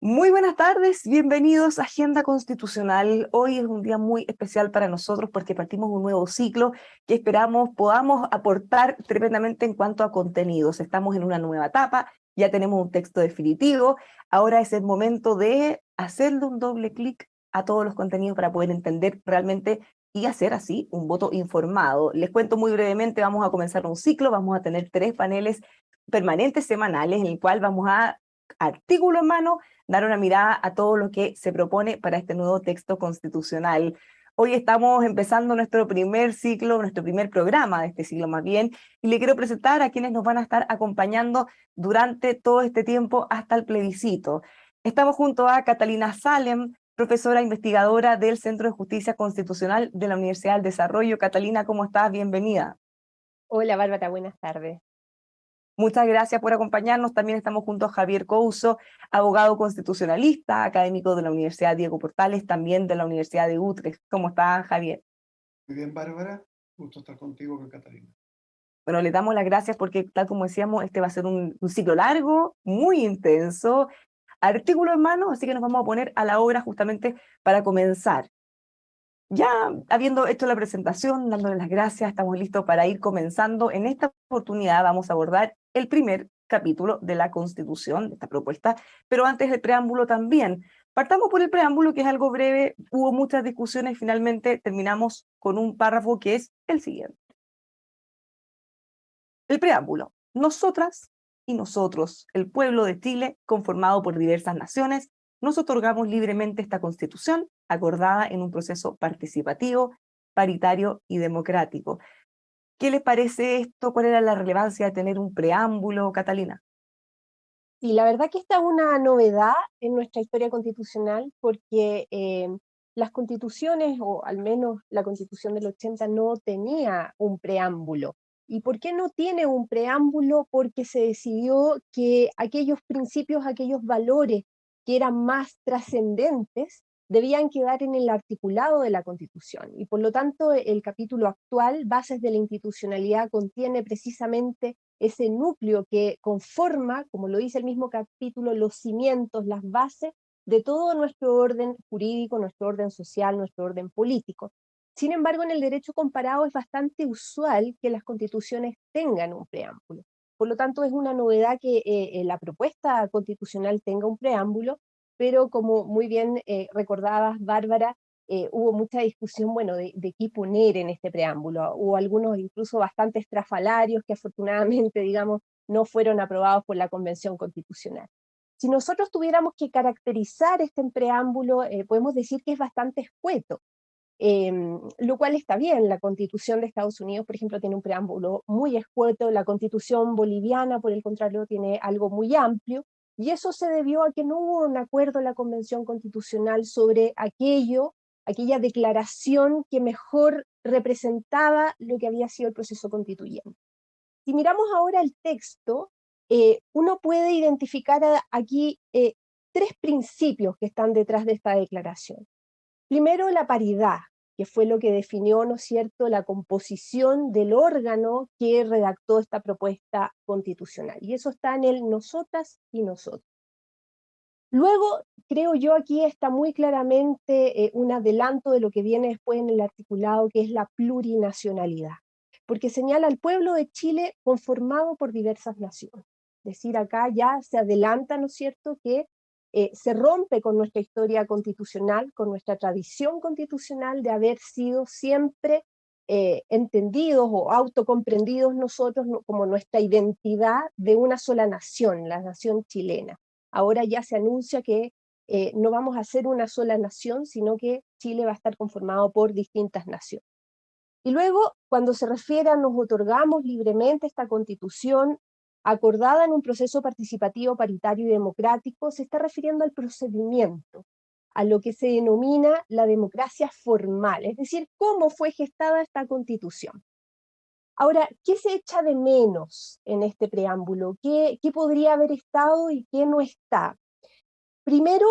Muy buenas tardes, bienvenidos a Agenda Constitucional. Hoy es un día muy especial para nosotros porque partimos un nuevo ciclo que esperamos podamos aportar tremendamente en cuanto a contenidos. Estamos en una nueva etapa, ya tenemos un texto definitivo, ahora es el momento de hacerle un doble clic a todos los contenidos para poder entender realmente y hacer así un voto informado. Les cuento muy brevemente, vamos a comenzar un ciclo, vamos a tener 3 paneles permanentes semanales en el cual vamos a artículo en mano dar una mirada a todo lo que se propone para este nuevo texto constitucional. Hoy estamos empezando nuestro primer ciclo, nuestro primer programa de este siglo más bien, y le quiero presentar a quienes nos van a estar acompañando durante todo este tiempo hasta el plebiscito. Estamos junto a Catalina Salem, profesora investigadora del Centro de Justicia Constitucional de la Universidad del Desarrollo. Catalina, ¿cómo estás? Bienvenida. Hola Bárbara, buenas tardes. Muchas gracias por acompañarnos. También estamos junto a Javier Couso, abogado constitucionalista, académico de la Universidad Diego Portales, también de la Universidad de Utrecht. ¿Cómo está, Javier? Muy bien, Bárbara. Gusto estar contigo con Catalina. Bueno, le damos las gracias porque, tal como decíamos, este va a ser un ciclo largo, muy intenso, artículo en mano, así que nos vamos a poner a la obra justamente para comenzar. Ya habiendo hecho la presentación, dándole las gracias, estamos listos para ir comenzando. En esta oportunidad vamos a abordar el primer capítulo de la Constitución, de esta propuesta, pero antes del preámbulo también. Partamos por el preámbulo, que es algo breve, hubo muchas discusiones y finalmente terminamos con un párrafo que es el siguiente. El preámbulo. Nosotras y nosotros, el pueblo de Chile, conformado por diversas naciones, nos otorgamos libremente esta Constitución, acordada en un proceso participativo, paritario y democrático. ¿Qué les parece esto? ¿Cuál era la relevancia de tener un preámbulo, Catalina? Y la verdad que esta es una novedad en nuestra historia constitucional porque las constituciones, o al menos la constitución del 80, no tenía un preámbulo. ¿Y por qué no tiene un preámbulo? Porque se decidió que aquellos principios, aquellos valores que eran más trascendentes, debían quedar en el articulado de la Constitución. Y por lo tanto, el capítulo actual, Bases de la Institucionalidad, contiene precisamente ese núcleo que conforma, como lo dice el mismo capítulo, los cimientos, las bases de todo nuestro orden jurídico, nuestro orden social, nuestro orden político. Sin embargo, en el derecho comparado es bastante usual que las constituciones tengan un preámbulo. Por lo tanto, es una novedad que la propuesta constitucional tenga un preámbulo, pero como muy bien recordabas, Bárbara, hubo mucha discusión, bueno, de qué poner en este preámbulo. Hubo algunos incluso bastante estrafalarios que afortunadamente, digamos, no fueron aprobados por la Convención Constitucional. Si nosotros tuviéramos que caracterizar este preámbulo, podemos decir que es bastante escueto, lo cual está bien. La Constitución de Estados Unidos, por ejemplo, tiene un preámbulo muy escueto. La Constitución boliviana, por el contrario, tiene algo muy amplio, y eso se debió a que no hubo un acuerdo en la Convención Constitucional sobre aquella declaración que mejor representaba lo que había sido el proceso constituyente. Si miramos ahora el texto, uno puede identificar aquí 3 principios que están detrás de esta declaración. Primero, la paridad, que fue lo que definió, ¿no es cierto?, la composición del órgano que redactó esta propuesta constitucional. Y eso está en el nosotras y nosotros. Luego, creo yo, aquí está muy claramente un adelanto de lo que viene después en el articulado, que es la plurinacionalidad, porque señala al pueblo de Chile conformado por diversas naciones. Es decir, acá ya se adelanta, ¿no es cierto?, que se rompe con nuestra historia constitucional, con nuestra tradición constitucional de haber sido siempre entendidos o autocomprendidos nosotros como nuestra identidad de una sola nación, la nación chilena. Ahora ya se anuncia que no vamos a ser una sola nación, sino que Chile va a estar conformado por distintas naciones. Y luego, cuando se refiere a nos otorgamos libremente esta constitución acordada en un proceso participativo, paritario y democrático, se está refiriendo al procedimiento, a lo que se denomina la democracia formal, es decir, cómo fue gestada esta constitución. Ahora, ¿qué se echa de menos en este preámbulo? ¿Qué podría haber estado y qué no está? Primero,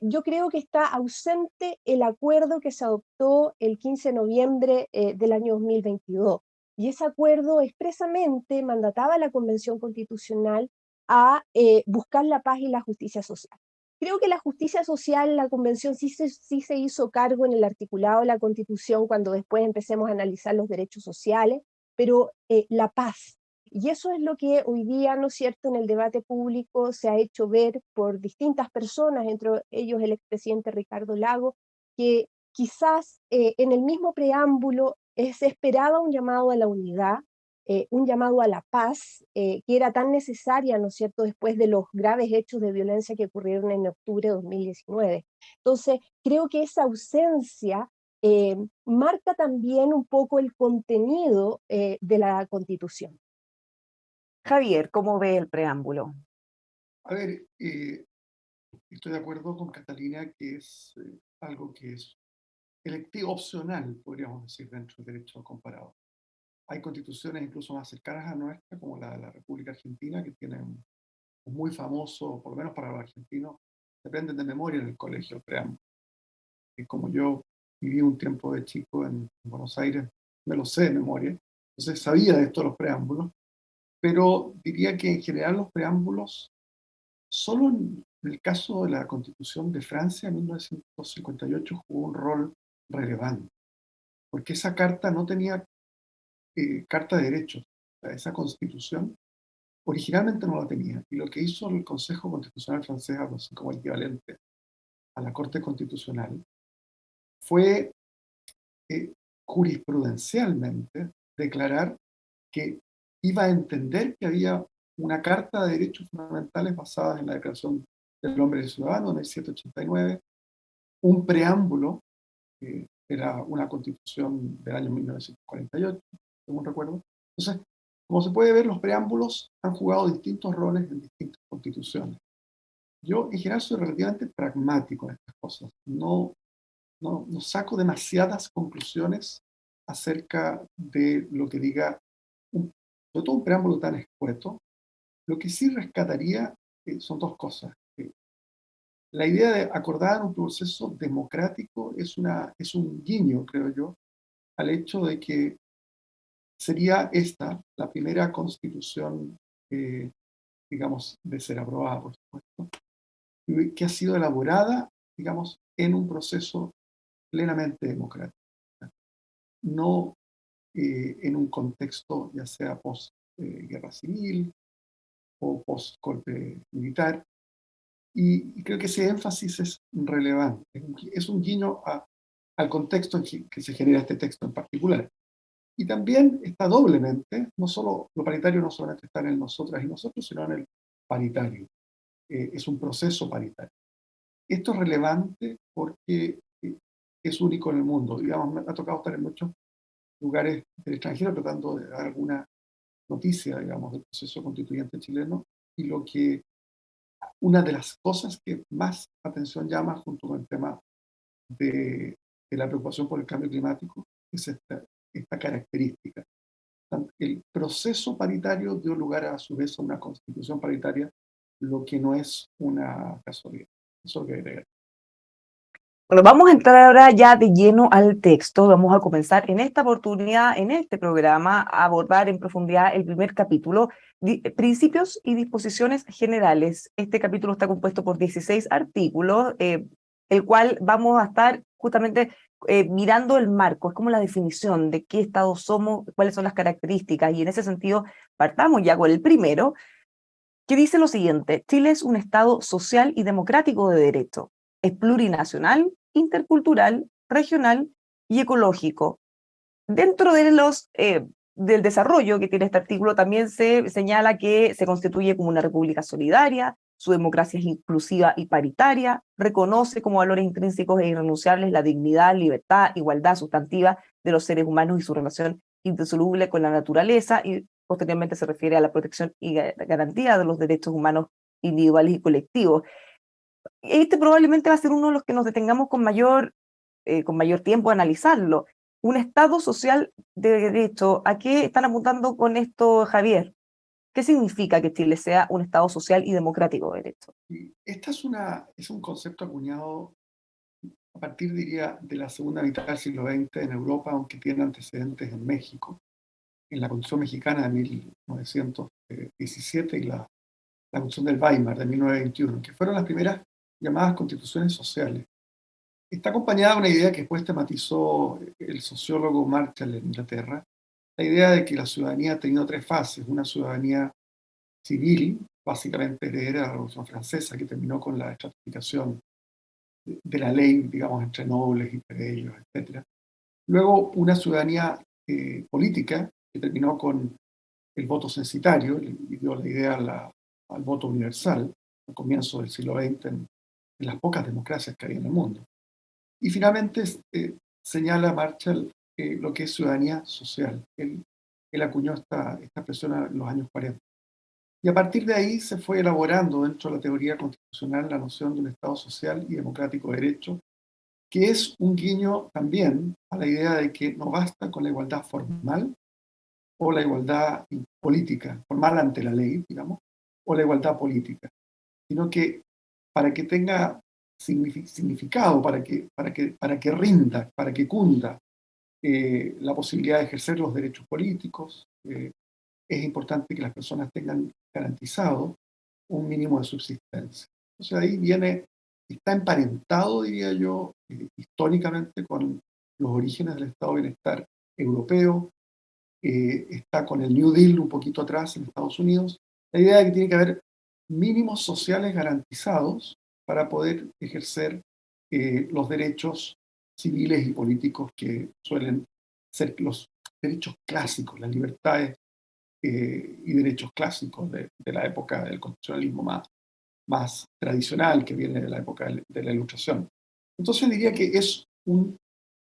yo creo que está ausente el acuerdo que se adoptó el 15 de noviembre del año 2022. Y ese acuerdo expresamente mandataba a la Convención Constitucional a buscar la paz y la justicia social. Creo que la justicia social, la Convención sí se hizo cargo en el articulado de la Constitución cuando después empecemos a analizar los derechos sociales, pero la paz. Y eso es lo que hoy día, ¿no es cierto?, en el debate público se ha hecho ver por distintas personas, entre ellos el expresidente Ricardo Lagos, que quizás en el mismo preámbulo se esperaba un llamado a la unidad, un llamado a la paz, que era tan necesaria, ¿no es cierto?, después de los graves hechos de violencia que ocurrieron en octubre de 2019. Entonces, creo que esa ausencia marca también un poco el contenido de la Constitución. Javier, ¿cómo ve el preámbulo? A ver, estoy de acuerdo con Catalina que es algo que es electivo, opcional, podríamos decir, dentro del derecho comparado. Hay constituciones incluso más cercanas a nuestra, como la de la República Argentina, que tienen un muy famoso, por lo menos para los argentinos, se aprenden de memoria en el colegio el preámbulo. Y como yo viví un tiempo de chico en Buenos Aires, me lo sé de memoria, entonces sabía de esto los preámbulos, pero diría que en general los preámbulos, solo en el caso de la Constitución de Francia en 1958 jugó un rol relevante, porque esa carta no tenía carta de derechos. O sea, esa constitución originalmente no la tenía. Y lo que hizo el Consejo Constitucional francés, algo así como equivalente a la Corte Constitucional, fue jurisprudencialmente declarar que iba a entender que había una Carta de Derechos Fundamentales basada en la Declaración del Hombre y del Ciudadano de 1789, un preámbulo, que era una constitución del año 1948, según recuerdo. Entonces, como se puede ver, los preámbulos han jugado distintos roles en distintas constituciones. Yo, en general, soy relativamente pragmático en estas cosas. No saco demasiadas conclusiones acerca de lo que diga, sobre todo un preámbulo tan escueto. Lo que sí rescataría son dos cosas. La idea de acordar un proceso democrático es un guiño, creo yo, al hecho de que sería esta la primera constitución, digamos, de ser aprobada, por supuesto, y que ha sido elaborada, digamos, en un proceso plenamente democrático, no en un contexto ya sea post-guerra civil o post-golpe militar. Y creo que ese énfasis es relevante, es un guiño al contexto en que se genera este texto en particular. Y también está doblemente, no solo lo paritario no solamente está en el nosotras y nosotros, sino en el paritario. Es un proceso paritario. Esto es relevante porque es único en el mundo. Digamos, me ha tocado estar en muchos lugares del extranjero tratando de dar alguna noticia, digamos, del proceso constituyente chileno, y una de las cosas que más atención llama junto con el tema de la preocupación por el cambio climático es esta característica. El proceso paritario dio lugar a su vez a una constitución paritaria, lo que no es una casualidad. Eso es lo que agregar. Bueno, vamos a entrar ahora ya de lleno al texto. Vamos a comenzar en esta oportunidad, en este programa, a abordar en profundidad el primer capítulo, Principios y Disposiciones Generales. Este capítulo está compuesto por 16 artículos, el cual vamos a estar justamente mirando el marco, es como la definición de qué Estado somos, cuáles son las características, y en ese sentido partamos ya con el primero, que dice lo siguiente: Chile es un Estado social y democrático de derecho. Es plurinacional, intercultural, regional y ecológico. Dentro de del desarrollo que tiene este artículo también se señala que se constituye como una república solidaria, su democracia es inclusiva y paritaria, reconoce como valores intrínsecos e irrenunciables la dignidad, libertad, igualdad sustantiva de los seres humanos y su relación indisoluble con la naturaleza, y posteriormente se refiere a la protección y garantía de los derechos humanos individuales y colectivos. Este probablemente va a ser uno de los que nos detengamos con mayor tiempo a analizarlo. Un Estado social de derecho, ¿a qué están apuntando con esto, Javier? ¿Qué significa que Chile sea un Estado social y democrático de derecho? Y esta es un concepto acuñado a partir, diría, de la segunda mitad del siglo XX en Europa, aunque tiene antecedentes en México, en la Constitución Mexicana de 1917 y la Constitución del Weimar de 1921, que fueron las primeras llamadas constituciones sociales. Está acompañada de una idea que después tematizó el sociólogo Marshall en Inglaterra, la idea de que la ciudadanía ha tenido tres fases: una ciudadanía civil, básicamente heredera de la Revolución Francesa, que terminó con la estratificación de la ley, digamos, entre nobles y plebeyos, etc. Luego una ciudadanía política, que terminó con el voto censitario y dio la idea al voto universal al comienzo del siglo XX en las pocas democracias que había en el mundo. Y finalmente señala Marshall lo que es ciudadanía social. Él acuñó esta expresión en los años 40. Y a partir de ahí se fue elaborando dentro de la teoría constitucional la noción de un Estado social y democrático de derecho, que es un guiño también a la idea de que no basta con la igualdad formal o la igualdad política, formal ante la ley, digamos, o la igualdad política, sino que para que tenga significado, para que rinda, para que cunda la posibilidad de ejercer los derechos políticos, es importante que las personas tengan garantizado un mínimo de subsistencia. Entonces ahí está emparentado, diría yo, históricamente con los orígenes del Estado de Bienestar europeo, está con el New Deal un poquito atrás en Estados Unidos, la idea de que tiene que haber mínimos sociales garantizados para poder ejercer los derechos civiles y políticos que suelen ser los derechos clásicos, las libertades y derechos clásicos de la época del constitucionalismo más tradicional, que viene de la época de la Ilustración. Entonces diría que es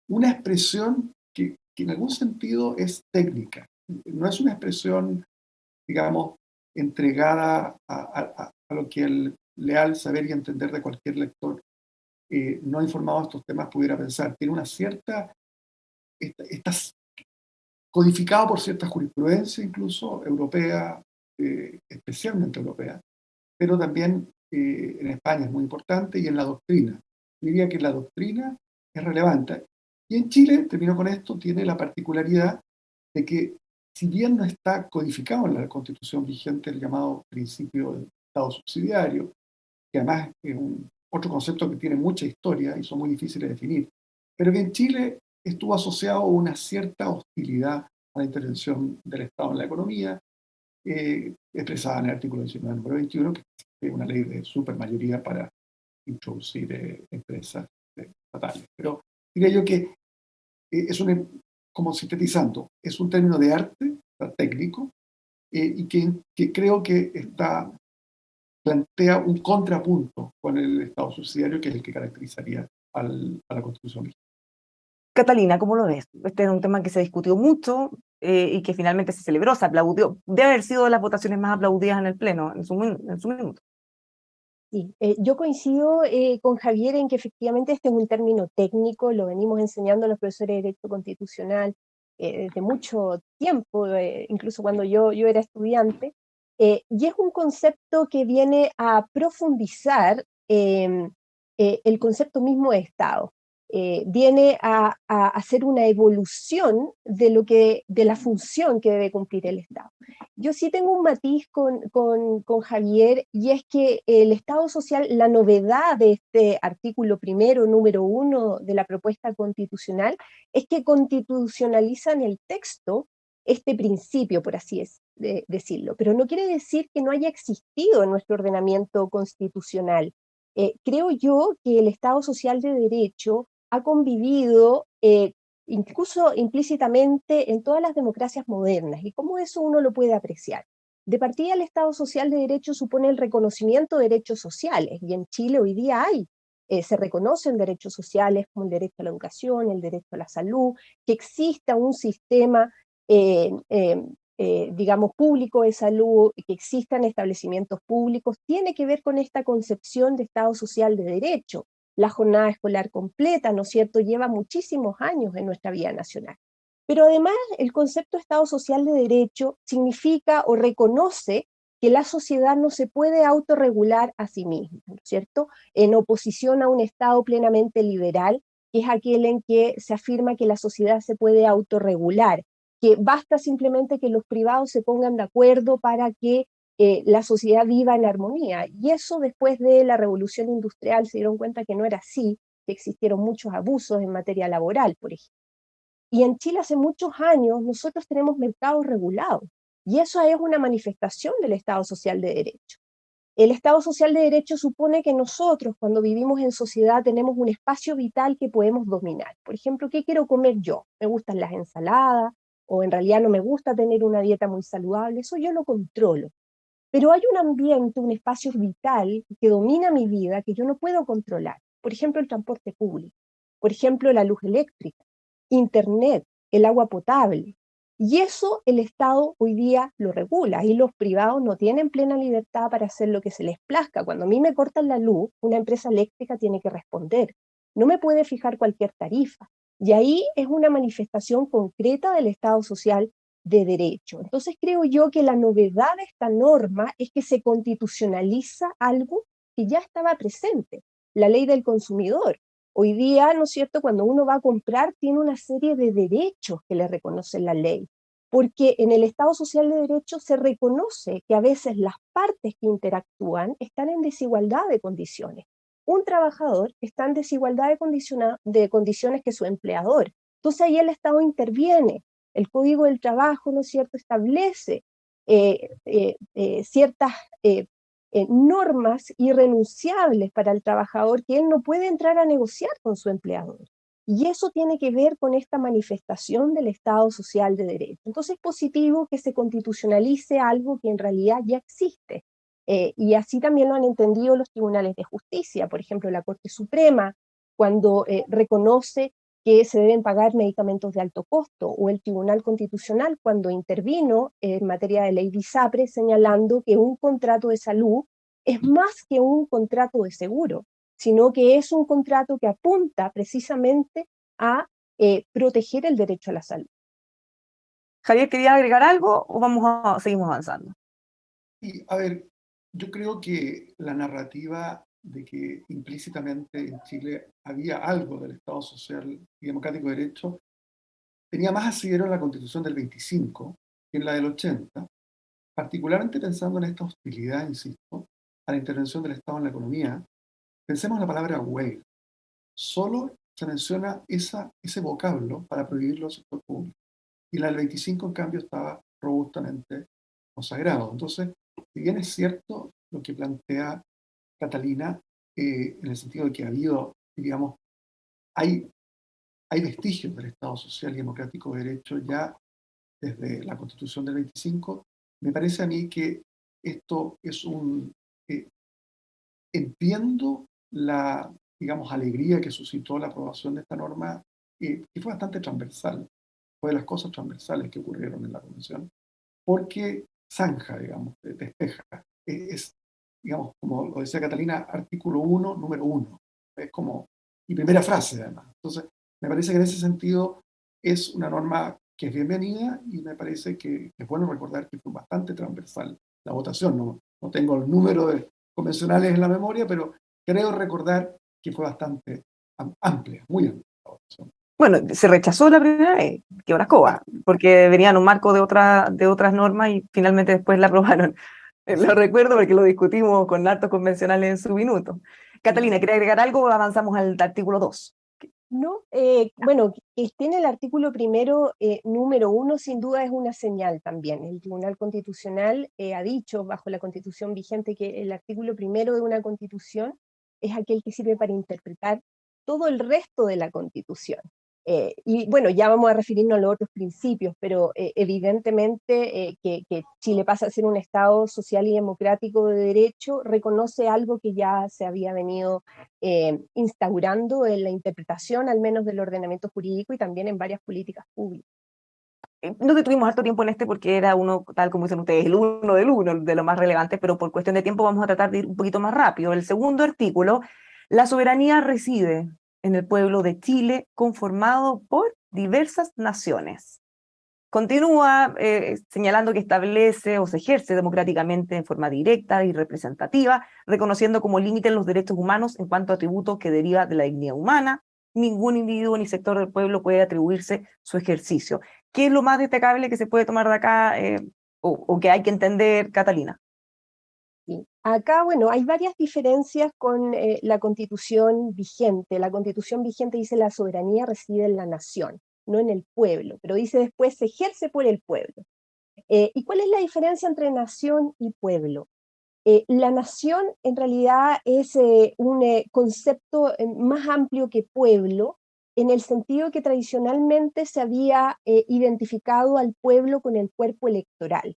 una expresión que en algún sentido es técnica, no es una expresión, digamos, entregada a lo que el leal saber y entender de cualquier lector no informado de estos temas pudiera pensar. Tiene una cierta, está codificado por cierta jurisprudencia, incluso europea, especialmente europea, pero también en España es muy importante, y en la doctrina. Diría que la doctrina es relevante. Y en Chile, termino con esto, tiene la particularidad de que, si bien no está codificado en la Constitución vigente el llamado principio del Estado subsidiario, que además es otro concepto que tiene mucha historia y son muy difíciles de definir, pero que en Chile estuvo asociado a una cierta hostilidad a la intervención del Estado en la economía, expresada en el artículo 19, número 21, que es una ley de supermayoría para introducir empresas estatales. Pero diría yo que es como sintetizando, es un término de arte, técnico, y que creo que plantea un contrapunto con el Estado subsidiario, que es el que caracterizaría a la Constitución vigente. Catalina, ¿cómo lo ves? Este es un tema que se discutió mucho y que finalmente se celebró, se aplaudió. Debe haber sido de las votaciones más aplaudidas en el Pleno en su minuto. Sí, yo coincido con Javier en que efectivamente este es un término técnico, lo venimos enseñando a los profesores de Derecho Constitucional desde mucho tiempo, incluso cuando yo era estudiante, y es un concepto que viene a profundizar el concepto mismo de Estado. Viene a hacer una evolución de la función que debe cumplir el Estado. Yo sí tengo un matiz con Javier, y es que el Estado social, la novedad de este artículo primero, número 1 de la propuesta constitucional, es que constitucionaliza en el texto este principio, por así decirlo, pero no quiere decir que no haya existido en nuestro ordenamiento constitucional. Creo yo que el Estado social de derecho ha convivido incluso implícitamente en todas las democracias modernas. ¿Y cómo eso uno lo puede apreciar? De partida, el Estado social de derecho supone el reconocimiento de derechos sociales, y en Chile hoy día se reconocen derechos sociales como el derecho a la educación, el derecho a la salud, que exista un sistema, digamos, público de salud, que existan establecimientos públicos, tiene que ver con esta concepción de Estado social de derecho. La jornada escolar completa, ¿no es cierto?, lleva muchísimos años en nuestra vida nacional. Pero además, el concepto de Estado social de derecho significa o reconoce que la sociedad no se puede autorregular a sí misma, ¿no es cierto?, en oposición a un Estado plenamente liberal, que es aquel en que se afirma que la sociedad se puede autorregular, que basta simplemente que los privados se pongan de acuerdo para que la sociedad viva en armonía. Y eso después de la revolución industrial se dieron cuenta que no era así, que existieron muchos abusos en materia laboral, por ejemplo. Y en Chile hace muchos años nosotros tenemos mercados regulados, y eso es una manifestación del Estado Social de Derecho. El Estado Social de Derecho supone que nosotros, cuando vivimos en sociedad, tenemos un espacio vital que podemos dominar. Por ejemplo, ¿qué quiero comer yo? ¿Me gustan las ensaladas? ¿O en realidad no me gusta tener una dieta muy saludable? Eso yo lo controlo. Pero hay un ambiente, un espacio vital que domina mi vida que yo no puedo controlar. Por ejemplo, el transporte público. Por ejemplo, la luz eléctrica, internet, el agua potable. Y eso el Estado hoy día lo regula y los privados no tienen plena libertad para hacer lo que se les plazca. Cuando a mí me cortan la luz, una empresa eléctrica tiene que responder. No me puede fijar cualquier tarifa. Y ahí es una manifestación concreta del Estado social de derecho. Entonces creo yo que la novedad de esta norma es que se constitucionaliza algo que ya estaba presente, la ley del consumidor. Hoy día, ¿no es cierto?, cuando uno va a comprar tiene una serie de derechos que le reconoce la ley, porque en el Estado Social de Derecho se reconoce que a veces las partes que interactúan están en desigualdad de condiciones. Un trabajador está en desigualdad de condiciones que su empleador. Entonces ahí el Estado interviene. El Código del Trabajo, ¿no es cierto?, establece ciertas normas irrenunciables para el trabajador que él no puede entrar a negociar con su empleador. Y eso tiene que ver con esta manifestación del Estado Social de Derecho. Entonces es positivo que se constitucionalice algo que en realidad ya existe. Y así también lo han entendido los tribunales de justicia. Por ejemplo, la Corte Suprema, cuando reconoce que se deben pagar medicamentos de alto costo, o el Tribunal Constitucional cuando intervino en materia de ley de ISAPRE señalando que un contrato de salud es más que un contrato de seguro, sino que es un contrato que apunta precisamente a proteger el derecho a la salud. Javier, ¿quería agregar algo o seguimos avanzando? Y a ver, yo creo que la narrativa de que implícitamente en Chile había algo del Estado Social y Democrático de Derecho tenía más asidero en la Constitución del 25 que en la del 80, particularmente pensando en esta hostilidad, insisto, a la intervención del Estado en la economía. Pensemos en la palabra waiver. Solo se menciona ese vocablo para prohibirlo al sector público. Y la del 25, en cambio, estaba robustamente consagrado. Entonces, si bien es cierto lo que plantea Catalina, en el sentido de que ha habido, digamos, hay vestigios del Estado Social y Democrático de Derecho ya desde la Constitución del 25, me parece a mí que esto es entiendo la, digamos, alegría que suscitó la aprobación de esta norma, que fue bastante transversal, fue de las cosas transversales que ocurrieron en la Convención, porque zanja, digamos, despeja. Es, digamos, como lo decía Catalina, artículo 1, número 1. Es como, y primera frase además. Entonces, me parece que en ese sentido es una norma que es bienvenida y me parece que es bueno recordar que fue bastante transversal la votación. No tengo el número de convencionales en la memoria, pero creo recordar que fue bastante amplia, muy amplia la votación. Bueno, se rechazó la primera vez, que una escoba, porque venía en un marco de otras normas y finalmente después la aprobaron. Lo recuerdo porque lo discutimos con hartos convencionales en su minuto. Catalina, ¿quiere agregar algo o avanzamos al artículo 2? No, bueno, que esté en el artículo primero, número 1, sin duda es una señal también. El Tribunal Constitucional ha dicho, bajo la Constitución vigente, que el artículo primero de una Constitución es aquel que sirve para interpretar todo el resto de la Constitución. Y bueno, ya vamos a referirnos a los otros principios, pero evidentemente que Chile pasa a ser un Estado social y democrático de derecho, reconoce algo que ya se había venido instaurando en la interpretación, al menos del ordenamiento jurídico y también en varias políticas públicas. No detuvimos harto tiempo en este porque era uno, tal como dicen ustedes, el uno del uno, de lo más relevante, pero por cuestión de tiempo vamos a tratar de ir un poquito más rápido. El segundo artículo, la soberanía reside en el pueblo de Chile, conformado por diversas naciones. Continúa señalando que establece o se ejerce democráticamente en forma directa y representativa, reconociendo como límite los derechos humanos en cuanto a atributo que deriva de la dignidad humana. Ningún individuo ni sector del pueblo puede atribuirse su ejercicio. ¿Qué es lo más destacable que se puede tomar de acá o que hay que entender, Catalina? Sí. Acá, bueno, hay varias diferencias con la Constitución vigente. La Constitución vigente dice la soberanía reside en la nación, no en el pueblo, pero dice después se ejerce por el pueblo. ¿Y cuál es la diferencia entre nación y pueblo? La nación en realidad es un concepto más amplio que pueblo, en el sentido que tradicionalmente se había identificado al pueblo con el cuerpo electoral.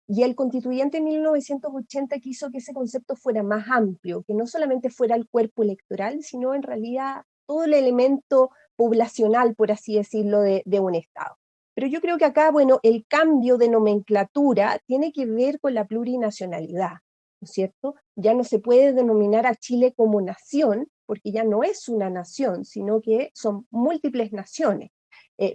Y el constituyente en 1980 quiso que ese concepto fuera más amplio, que no solamente fuera el cuerpo electoral, sino en realidad todo el elemento poblacional, por así decirlo, de un Estado. Pero yo creo que acá, bueno, el cambio de nomenclatura tiene que ver con la plurinacionalidad, ¿no es cierto? Ya no se puede denominar a Chile como nación, porque ya no es una nación, sino que son múltiples naciones.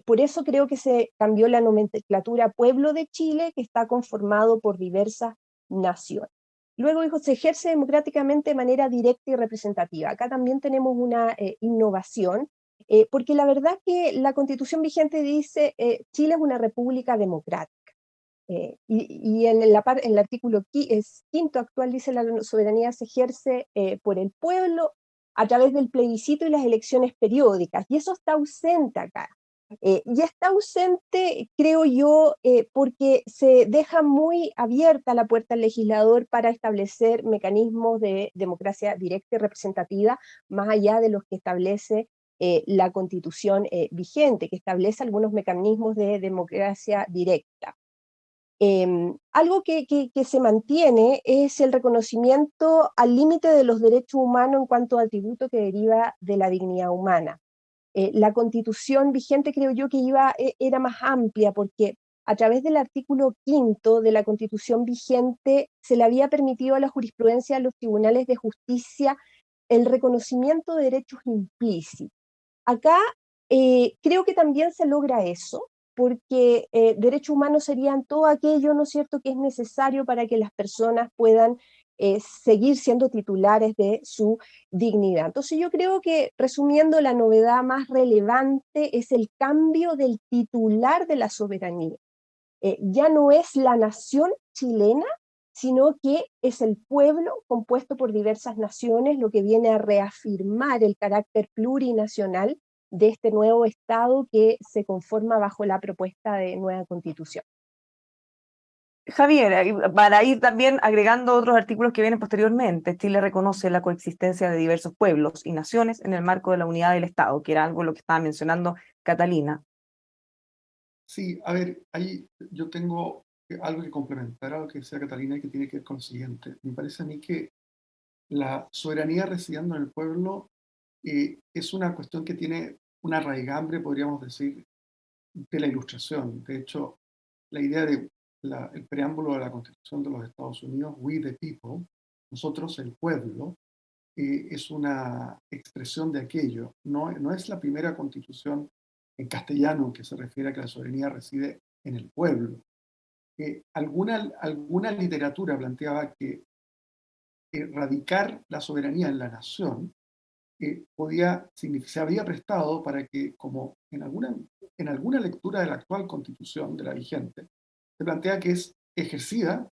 Por eso creo que se cambió la nomenclatura Pueblo de Chile, que está conformado por diversas naciones. Luego dijo, se ejerce democráticamente de manera directa y representativa. Acá también tenemos una innovación, porque la verdad que la constitución vigente dice Chile es una república democrática. Y en el artículo quinto actual dice la soberanía se ejerce por el pueblo a través del plebiscito y las elecciones periódicas, y eso está ausente acá. Y está ausente, creo yo, porque se deja muy abierta la puerta al legislador para establecer mecanismos de democracia directa y representativa, más allá de los que establece la constitución vigente, que establece algunos mecanismos de democracia directa. Algo que se mantiene es el reconocimiento al límite de los derechos humanos en cuanto a atributo que deriva de la dignidad humana. La constitución vigente creo yo que era más amplia porque a través del artículo quinto de la constitución vigente se le había permitido a la jurisprudencia de los tribunales de justicia el reconocimiento de derechos implícitos. Acá creo que también se logra eso, porque derechos humanos serían todo aquello, ¿no es cierto?, que es necesario para que las personas puedan seguir siendo titulares de su dignidad. Entonces yo creo que, resumiendo, la novedad más relevante es el cambio del titular de la soberanía. Ya no es la nación chilena, sino que es el pueblo compuesto por diversas naciones, lo que viene a reafirmar el carácter plurinacional de este nuevo Estado que se conforma bajo la propuesta de nueva Constitución. Javier, para ir también agregando otros artículos que vienen posteriormente, Chile reconoce la coexistencia de diversos pueblos y naciones en el marco de la unidad del Estado, que era algo lo que estaba mencionando Catalina. Sí, a ver, ahí yo tengo algo que complementar a lo que decía Catalina y que tiene que ver con lo siguiente. Me parece a mí que la soberanía residiendo en el pueblo es una cuestión que tiene una raigambre, podríamos decir, de la Ilustración. De hecho, la idea de el preámbulo de la Constitución de los Estados Unidos, We the People, nosotros el pueblo, es una expresión de aquello. No es la primera constitución en castellano que se refiere a que la soberanía reside en el pueblo. Alguna literatura planteaba que radicar la soberanía en la nación se habría prestado para que, como en alguna lectura de la actual constitución, de la vigente, se plantea que es ejercida,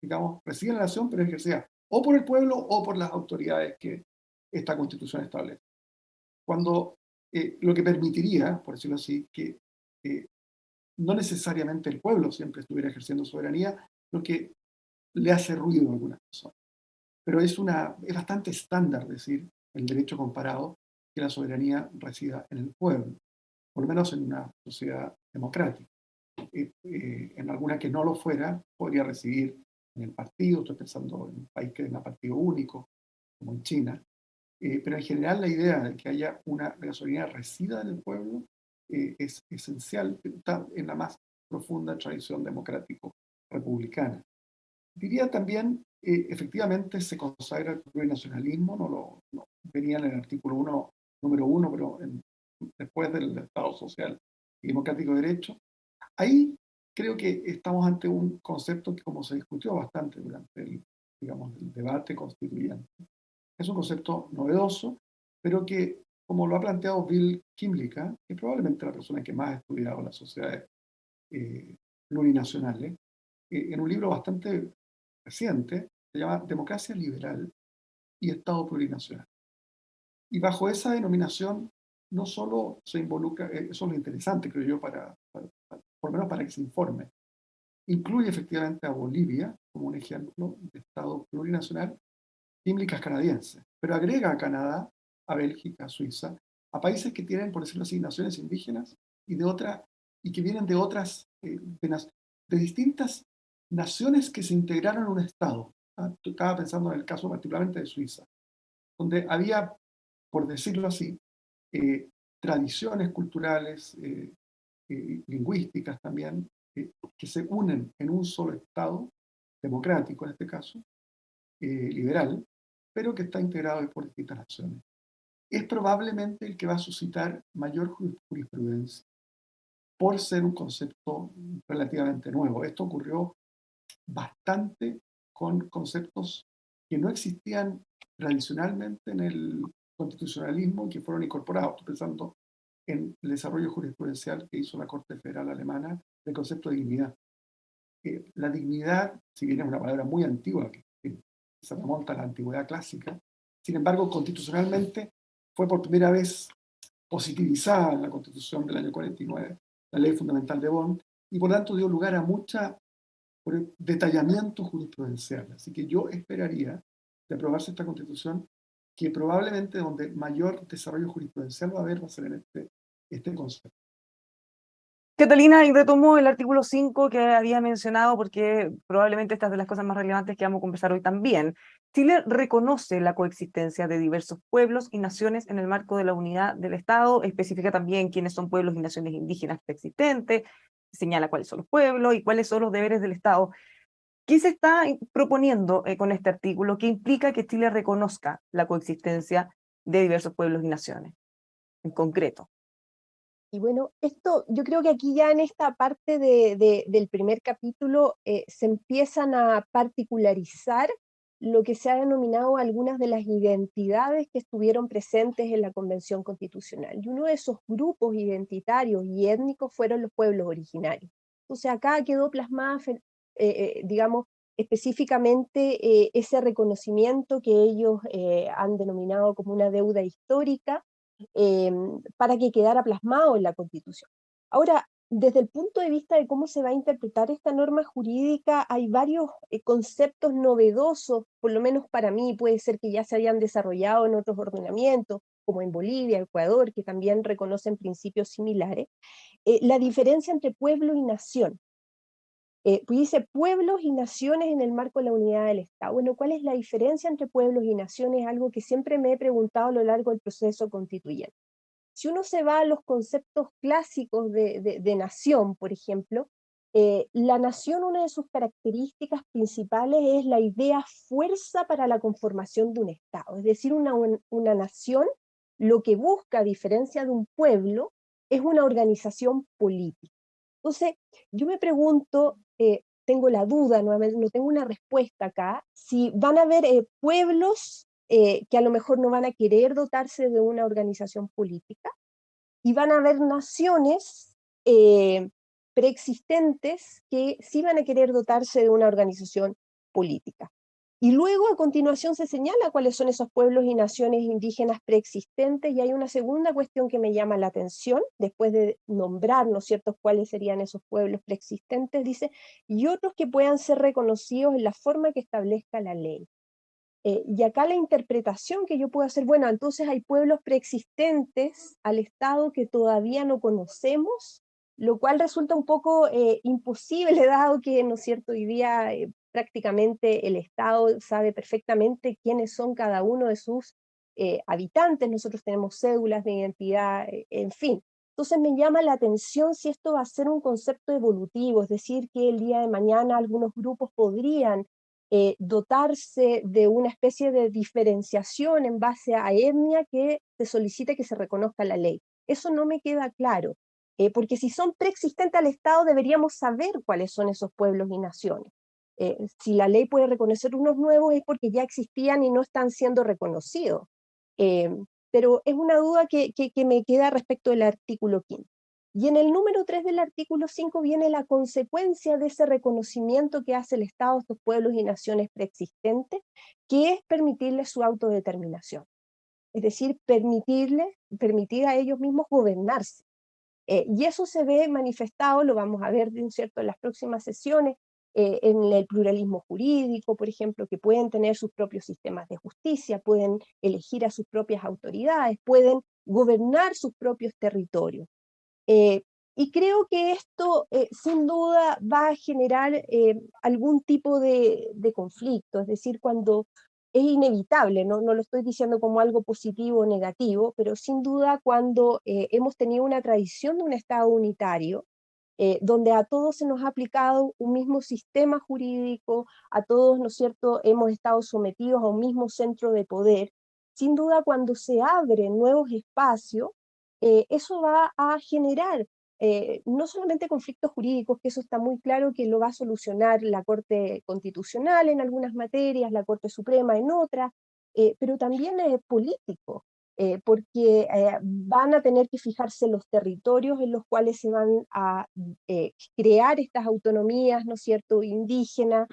digamos, reside en la nación, pero ejercida o por el pueblo o por las autoridades que esta constitución establece. Cuando lo que permitiría, por decirlo así, que eh, no necesariamente el pueblo siempre estuviera ejerciendo soberanía, lo que le hace ruido a algunas personas. Pero es bastante estándar decir, el derecho comparado, que la soberanía resida en el pueblo, por lo menos en una sociedad democrática. En alguna que no lo fuera, podría residir en el partido, estoy pensando en un país que tenga partido único, como en China, pero en general la idea de que haya de la soberanía resida en el pueblo es esencial, está en la más profunda tradición democrático-republicana. Diría también, efectivamente se consagra el plurinacionalismo, venía en el artículo 1, número 1, pero después del Estado Social y Democrático de Derecho. Ahí creo que estamos ante un concepto que, como se discutió bastante durante digamos, el debate constituyente, es un concepto novedoso, pero que, como lo ha planteado Bill Kimlicka, que es probablemente la persona que más ha estudiado las sociedades eh, plurinacionales, en un libro bastante reciente, se llama democracia liberal y Estado plurinacional. Y bajo esa denominación no solo se involucra, eso es lo interesante, creo yo, por lo menos para que se informe, incluye efectivamente a Bolivia como un ejemplo de Estado plurinacional, tímlicas canadienses, pero agrega a Canadá, a Bélgica, a Suiza, a países que tienen, por decirlo así, naciones indígenas y que vienen de otras, de distintas naciones que se integraron en un Estado. Estaba pensando en el caso particularmente de Suiza, donde había, por decirlo así, tradiciones culturales, lingüísticas también, que se unen en un solo Estado, democrático en este caso, liberal, pero que está integrado por distintas naciones. Es probablemente el que va a suscitar mayor jurisprudencia por ser un concepto relativamente nuevo. Esto ocurrió bastante con conceptos que no existían tradicionalmente en el constitucionalismo y que fueron incorporados. Estoy pensando en el desarrollo jurisprudencial que hizo la Corte Federal Alemana del concepto de dignidad. La dignidad, si bien es una palabra muy antigua, que se remonta a la antigüedad clásica, sin embargo, constitucionalmente fue por primera vez positivizada en la Constitución del año 49, la Ley Fundamental de Bonn, y por tanto dio lugar a mucha detallamiento jurisprudencial. Así que yo esperaría, de aprobarse esta Constitución, que probablemente donde mayor desarrollo jurisprudencial va a haber va a ser en este concepto. Catalina, y retomo el artículo 5 que había mencionado porque probablemente esta es de las cosas más relevantes que vamos a conversar hoy también. Chile reconoce la coexistencia de diversos pueblos y naciones en el marco de la unidad del Estado, especifica también quiénes son pueblos y naciones indígenas preexistentes, señala cuáles son los pueblos y cuáles son los deberes del Estado. ¿Qué se está proponiendo con este artículo que implica que Chile reconozca la coexistencia de diversos pueblos y naciones en concreto? Y bueno, esto, yo creo que aquí ya en esta parte del primer capítulo se empiezan a particularizar lo que se ha denominado algunas de las identidades que estuvieron presentes en la Convención Constitucional. Y uno de esos grupos identitarios y étnicos fueron los pueblos originarios. Entonces acá quedó plasmada, digamos, específicamente ese reconocimiento que ellos han denominado como una deuda histórica, para que quedara plasmado en la Constitución. Ahora, desde el punto de vista de cómo se va a interpretar esta norma jurídica, hay varios conceptos novedosos, por lo menos para mí, puede ser que ya se hayan desarrollado en otros ordenamientos, como en Bolivia, Ecuador, que también reconocen principios similares. La diferencia entre pueblo y nación. Pues dice pueblos y naciones en el marco de la unidad del Estado. Bueno, ¿cuál es la diferencia entre pueblos y naciones? Algo que siempre me he preguntado a lo largo del proceso constituyente. Si uno se va a los conceptos clásicos de nación, por ejemplo, la nación, una de sus características principales es la idea fuerza para la conformación de un Estado. Es decir, una nación lo que busca, a diferencia de un pueblo, es una organización política. Entonces, yo me pregunto, tengo la duda, no tengo una respuesta acá, si van a haber pueblos que a lo mejor no van a querer dotarse de una organización política, y van a haber naciones preexistentes que sí van a querer dotarse de una organización política. Y luego a continuación se señala cuáles son esos pueblos y naciones indígenas preexistentes, y hay una segunda cuestión que me llama la atención, después de nombrar, ¿no es cierto?, cuáles serían esos pueblos preexistentes, dice, y otros que puedan ser reconocidos en la forma que establezca la ley. Y acá la interpretación que yo puedo hacer, bueno, entonces hay pueblos preexistentes al Estado que todavía no conocemos, lo cual resulta un poco imposible, dado que, ¿no es cierto?, hoy día prácticamente el Estado sabe perfectamente quiénes son cada uno de sus habitantes, nosotros tenemos cédulas de identidad, en fin. Entonces me llama la atención si esto va a ser un concepto evolutivo, es decir, que el día de mañana algunos grupos podrían dotarse de una especie de diferenciación en base a etnia que se solicite que se reconozca la ley. Eso no me queda claro, porque si son preexistentes al Estado deberíamos saber cuáles son esos pueblos y naciones. Si la ley puede reconocer unos nuevos es porque ya existían y no están siendo reconocidos. Pero es una duda que me queda respecto del artículo 5. Y en el número 3 del artículo 5 viene la consecuencia de ese reconocimiento que hace el Estado a estos pueblos y naciones preexistentes, que es permitirles su autodeterminación. Es decir, permitir a ellos mismos gobernarse. Y eso se ve manifestado, lo vamos a ver, ¿cierto?, en las próximas sesiones, en el pluralismo jurídico, por ejemplo, que pueden tener sus propios sistemas de justicia, pueden elegir a sus propias autoridades, pueden gobernar sus propios territorios. Eh, y creo que esto sin duda va a generar algún tipo de conflicto, es decir, cuando es inevitable, no lo estoy diciendo como algo positivo o negativo, pero sin duda cuando hemos tenido una tradición de un Estado unitario, donde a todos se nos ha aplicado un mismo sistema jurídico, a todos, ¿no es cierto?, hemos estado sometidos a un mismo centro de poder, sin duda cuando se abren nuevos espacios, eso va a generar no solamente conflictos jurídicos, que eso está muy claro que lo va a solucionar la Corte Constitucional en algunas materias, la Corte Suprema en otras, pero también político, porque van a tener que fijarse los territorios en los cuales se van a crear estas autonomías, ¿no es cierto?, indígenas,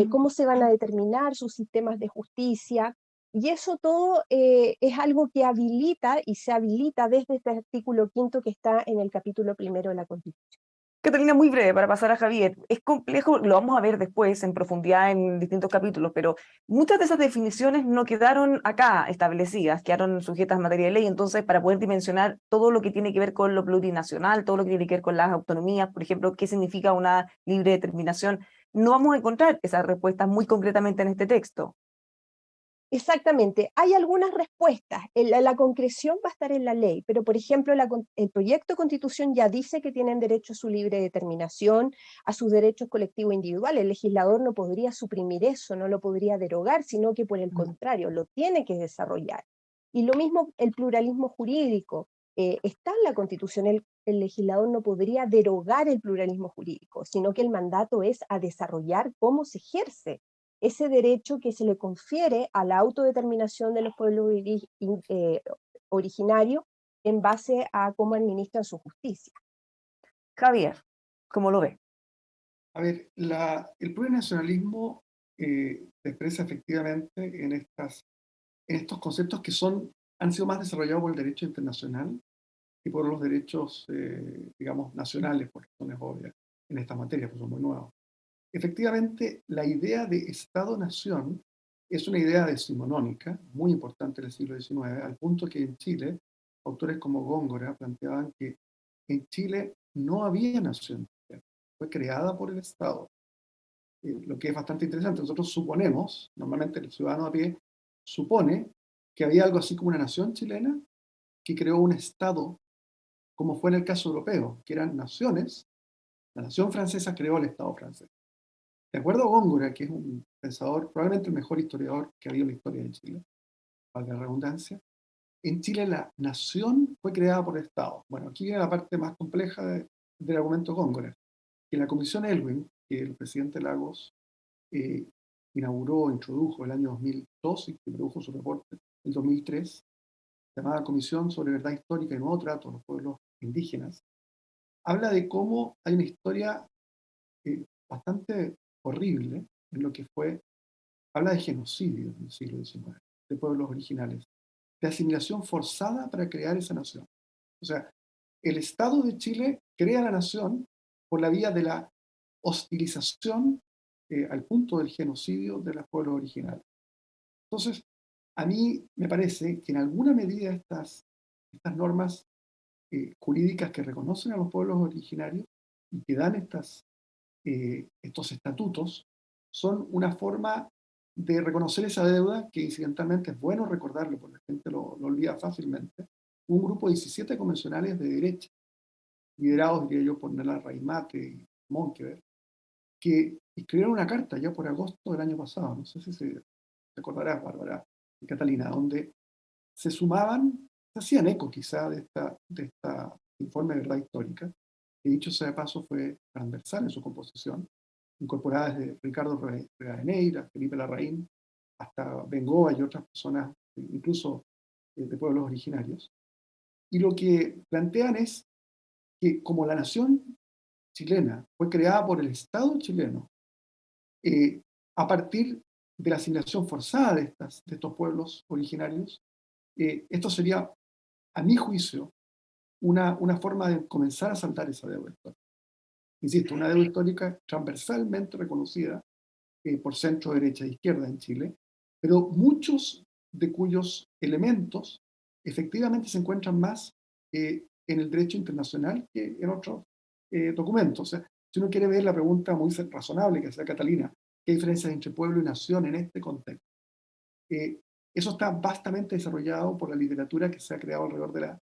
cómo se van a determinar sus sistemas de justicia, y eso todo es algo que habilita y se habilita desde este artículo 5 que está en el capítulo 1 de la Constitución. Catalina, muy breve para pasar a Javier. Es complejo, lo vamos a ver después en profundidad en distintos capítulos, pero muchas de esas definiciones no quedaron acá establecidas, quedaron sujetas a materia de ley. Entonces, para poder dimensionar todo lo que tiene que ver con lo plurinacional, todo lo que tiene que ver con las autonomías, por ejemplo, qué significa una libre determinación, no vamos a encontrar esas respuestas muy concretamente en este texto. Exactamente, hay algunas respuestas, la concreción va a estar en la ley, pero por ejemplo el proyecto de constitución ya dice que tienen derecho a su libre determinación, a sus derechos colectivos individuales, el legislador no podría suprimir eso, no lo podría derogar, sino que por el contrario, lo tiene que desarrollar. Y lo mismo el pluralismo jurídico, está en la constitución, el legislador no podría derogar el pluralismo jurídico, sino que el mandato es a desarrollar cómo se ejerce ese derecho que se le confiere a la autodeterminación de los pueblos originarios en base a cómo administran su justicia. Javier, ¿cómo lo ve? A ver, el plurinacionalismo se expresa efectivamente en estos conceptos que han sido más desarrollados por el derecho internacional y por los derechos, digamos, nacionales, por razones obvias, en estas materias, pues son muy nuevos. Efectivamente, la idea de Estado-nación es una idea decimonónica, muy importante en el siglo XIX, al punto que en Chile, autores como Góngora planteaban que en Chile no había nación, fue creada por el Estado, lo que es bastante interesante. Nosotros suponemos, normalmente el ciudadano a pie supone que había algo así como una nación chilena que creó un Estado, como fue en el caso europeo, que eran naciones. La nación francesa creó el Estado francés. De acuerdo a Góngora, que es un pensador, probablemente el mejor historiador que ha habido en la historia de Chile, valga la redundancia, en Chile la nación fue creada por el Estado. Bueno, aquí viene la parte más compleja del argumento Góngora, que la Comisión Elwin, que el presidente Lagos eh, introdujo el año 2002 y que produjo su reporte en 2003, llamada Comisión sobre Verdad Histórica y Nuevo Trato a los Pueblos Indígenas, habla de cómo hay una historia bastante horrible en lo que fue, habla de genocidio en el siglo XIX, de pueblos originales, de asimilación forzada para crear esa nación. O sea, el Estado de Chile crea la nación por la vía de la hostilización al punto del genocidio de los pueblos originales. Entonces, a mí me parece que en alguna medida estas normas jurídicas que reconocen a los pueblos originarios y que dan estos estatutos son una forma de reconocer esa deuda que incidentalmente es bueno recordarlo porque la gente lo olvida fácilmente. Un grupo de 17 convencionales de derecha, liderados, diría yo, por Nela Raimate y Monkever, que escribieron una carta ya por agosto del año pasado, no sé si se acordarás, Bárbara y Catalina, donde se sumaban, se hacían eco quizá de esta informe de verdad histórica, que dicho sea de paso fue transversal en su composición, incorporada desde Ricardo Rivadeneira, Felipe Larraín, hasta Bengoa y otras personas, incluso de pueblos originarios. Y lo que plantean es que como la nación chilena fue creada por el Estado chileno, a partir de la asignación forzada de estos pueblos originarios, esto sería, a mi juicio, una forma de comenzar a saldar esa deuda histórica. Insisto, una deuda histórica transversalmente reconocida por centro, derecha e izquierda en Chile, pero muchos de cuyos elementos efectivamente se encuentran más en el derecho internacional que en otros documentos. O sea, si uno quiere ver la pregunta muy razonable que hacía Catalina, ¿qué diferencia hay entre pueblo y nación en este contexto? Eso está vastamente desarrollado por la literatura que se ha creado alrededor de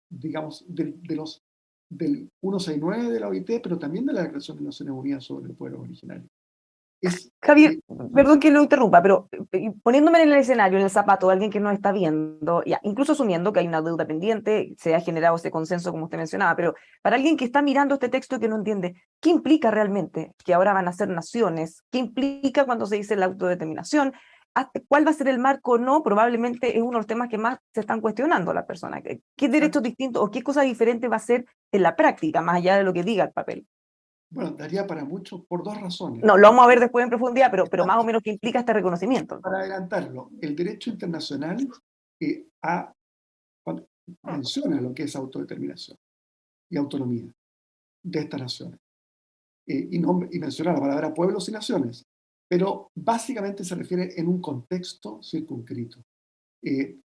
digamos, del 169 de la OIT, pero también de la Declaración de Naciones Unidas sobre el pueblo originario. Javier, perdón que lo interrumpa, pero poniéndome en el escenario, en el zapato de alguien que no está viendo, ya, incluso asumiendo que hay una deuda pendiente, se ha generado ese consenso como usted mencionaba, pero para alguien que está mirando este texto y que no entiende, ¿qué implica realmente que ahora van a ser naciones? ¿Qué implica cuando se dice la autodeterminación? ¿Cuál va a ser el marco o no? Probablemente es uno de los temas que más se están cuestionando las personas. ¿Qué derechos distintos o qué cosa diferente va a ser en la práctica, más allá de lo que diga el papel? Bueno, daría para mucho por dos razones. No, lo vamos a ver después en profundidad, pero más o menos qué implica este reconocimiento. Para adelantarlo, el derecho internacional cuando menciona lo que es autodeterminación y autonomía de estas naciones. Y menciona la palabra pueblos y naciones, pero básicamente se refiere en un contexto circunscrito.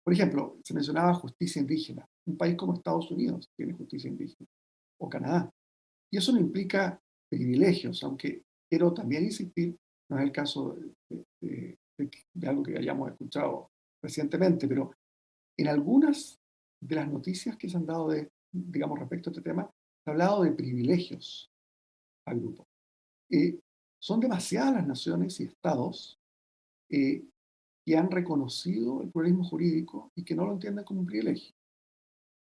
Por ejemplo, se mencionaba justicia indígena. Un país como Estados Unidos tiene justicia indígena, o Canadá. Y eso no implica privilegios, aunque quiero también insistir, no es el caso de algo que hayamos escuchado recientemente, pero en algunas de las noticias que se han dado digamos, respecto a este tema, se ha hablado de privilegios al grupo. Son demasiadas las naciones y estados que han reconocido el pluralismo jurídico y que no lo entienden como un privilegio.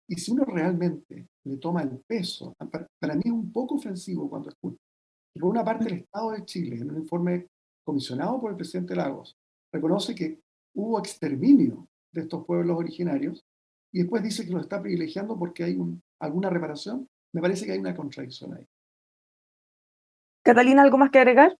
Y si uno realmente le toma el peso, para mí es un poco ofensivo cuando escucho que por una parte el Estado de Chile, en un informe comisionado por el presidente Lagos, reconoce que hubo exterminio de estos pueblos originarios y después dice que los está privilegiando porque hay alguna reparación. Me parece que hay una contradicción ahí. Catalina, ¿algo más que agregar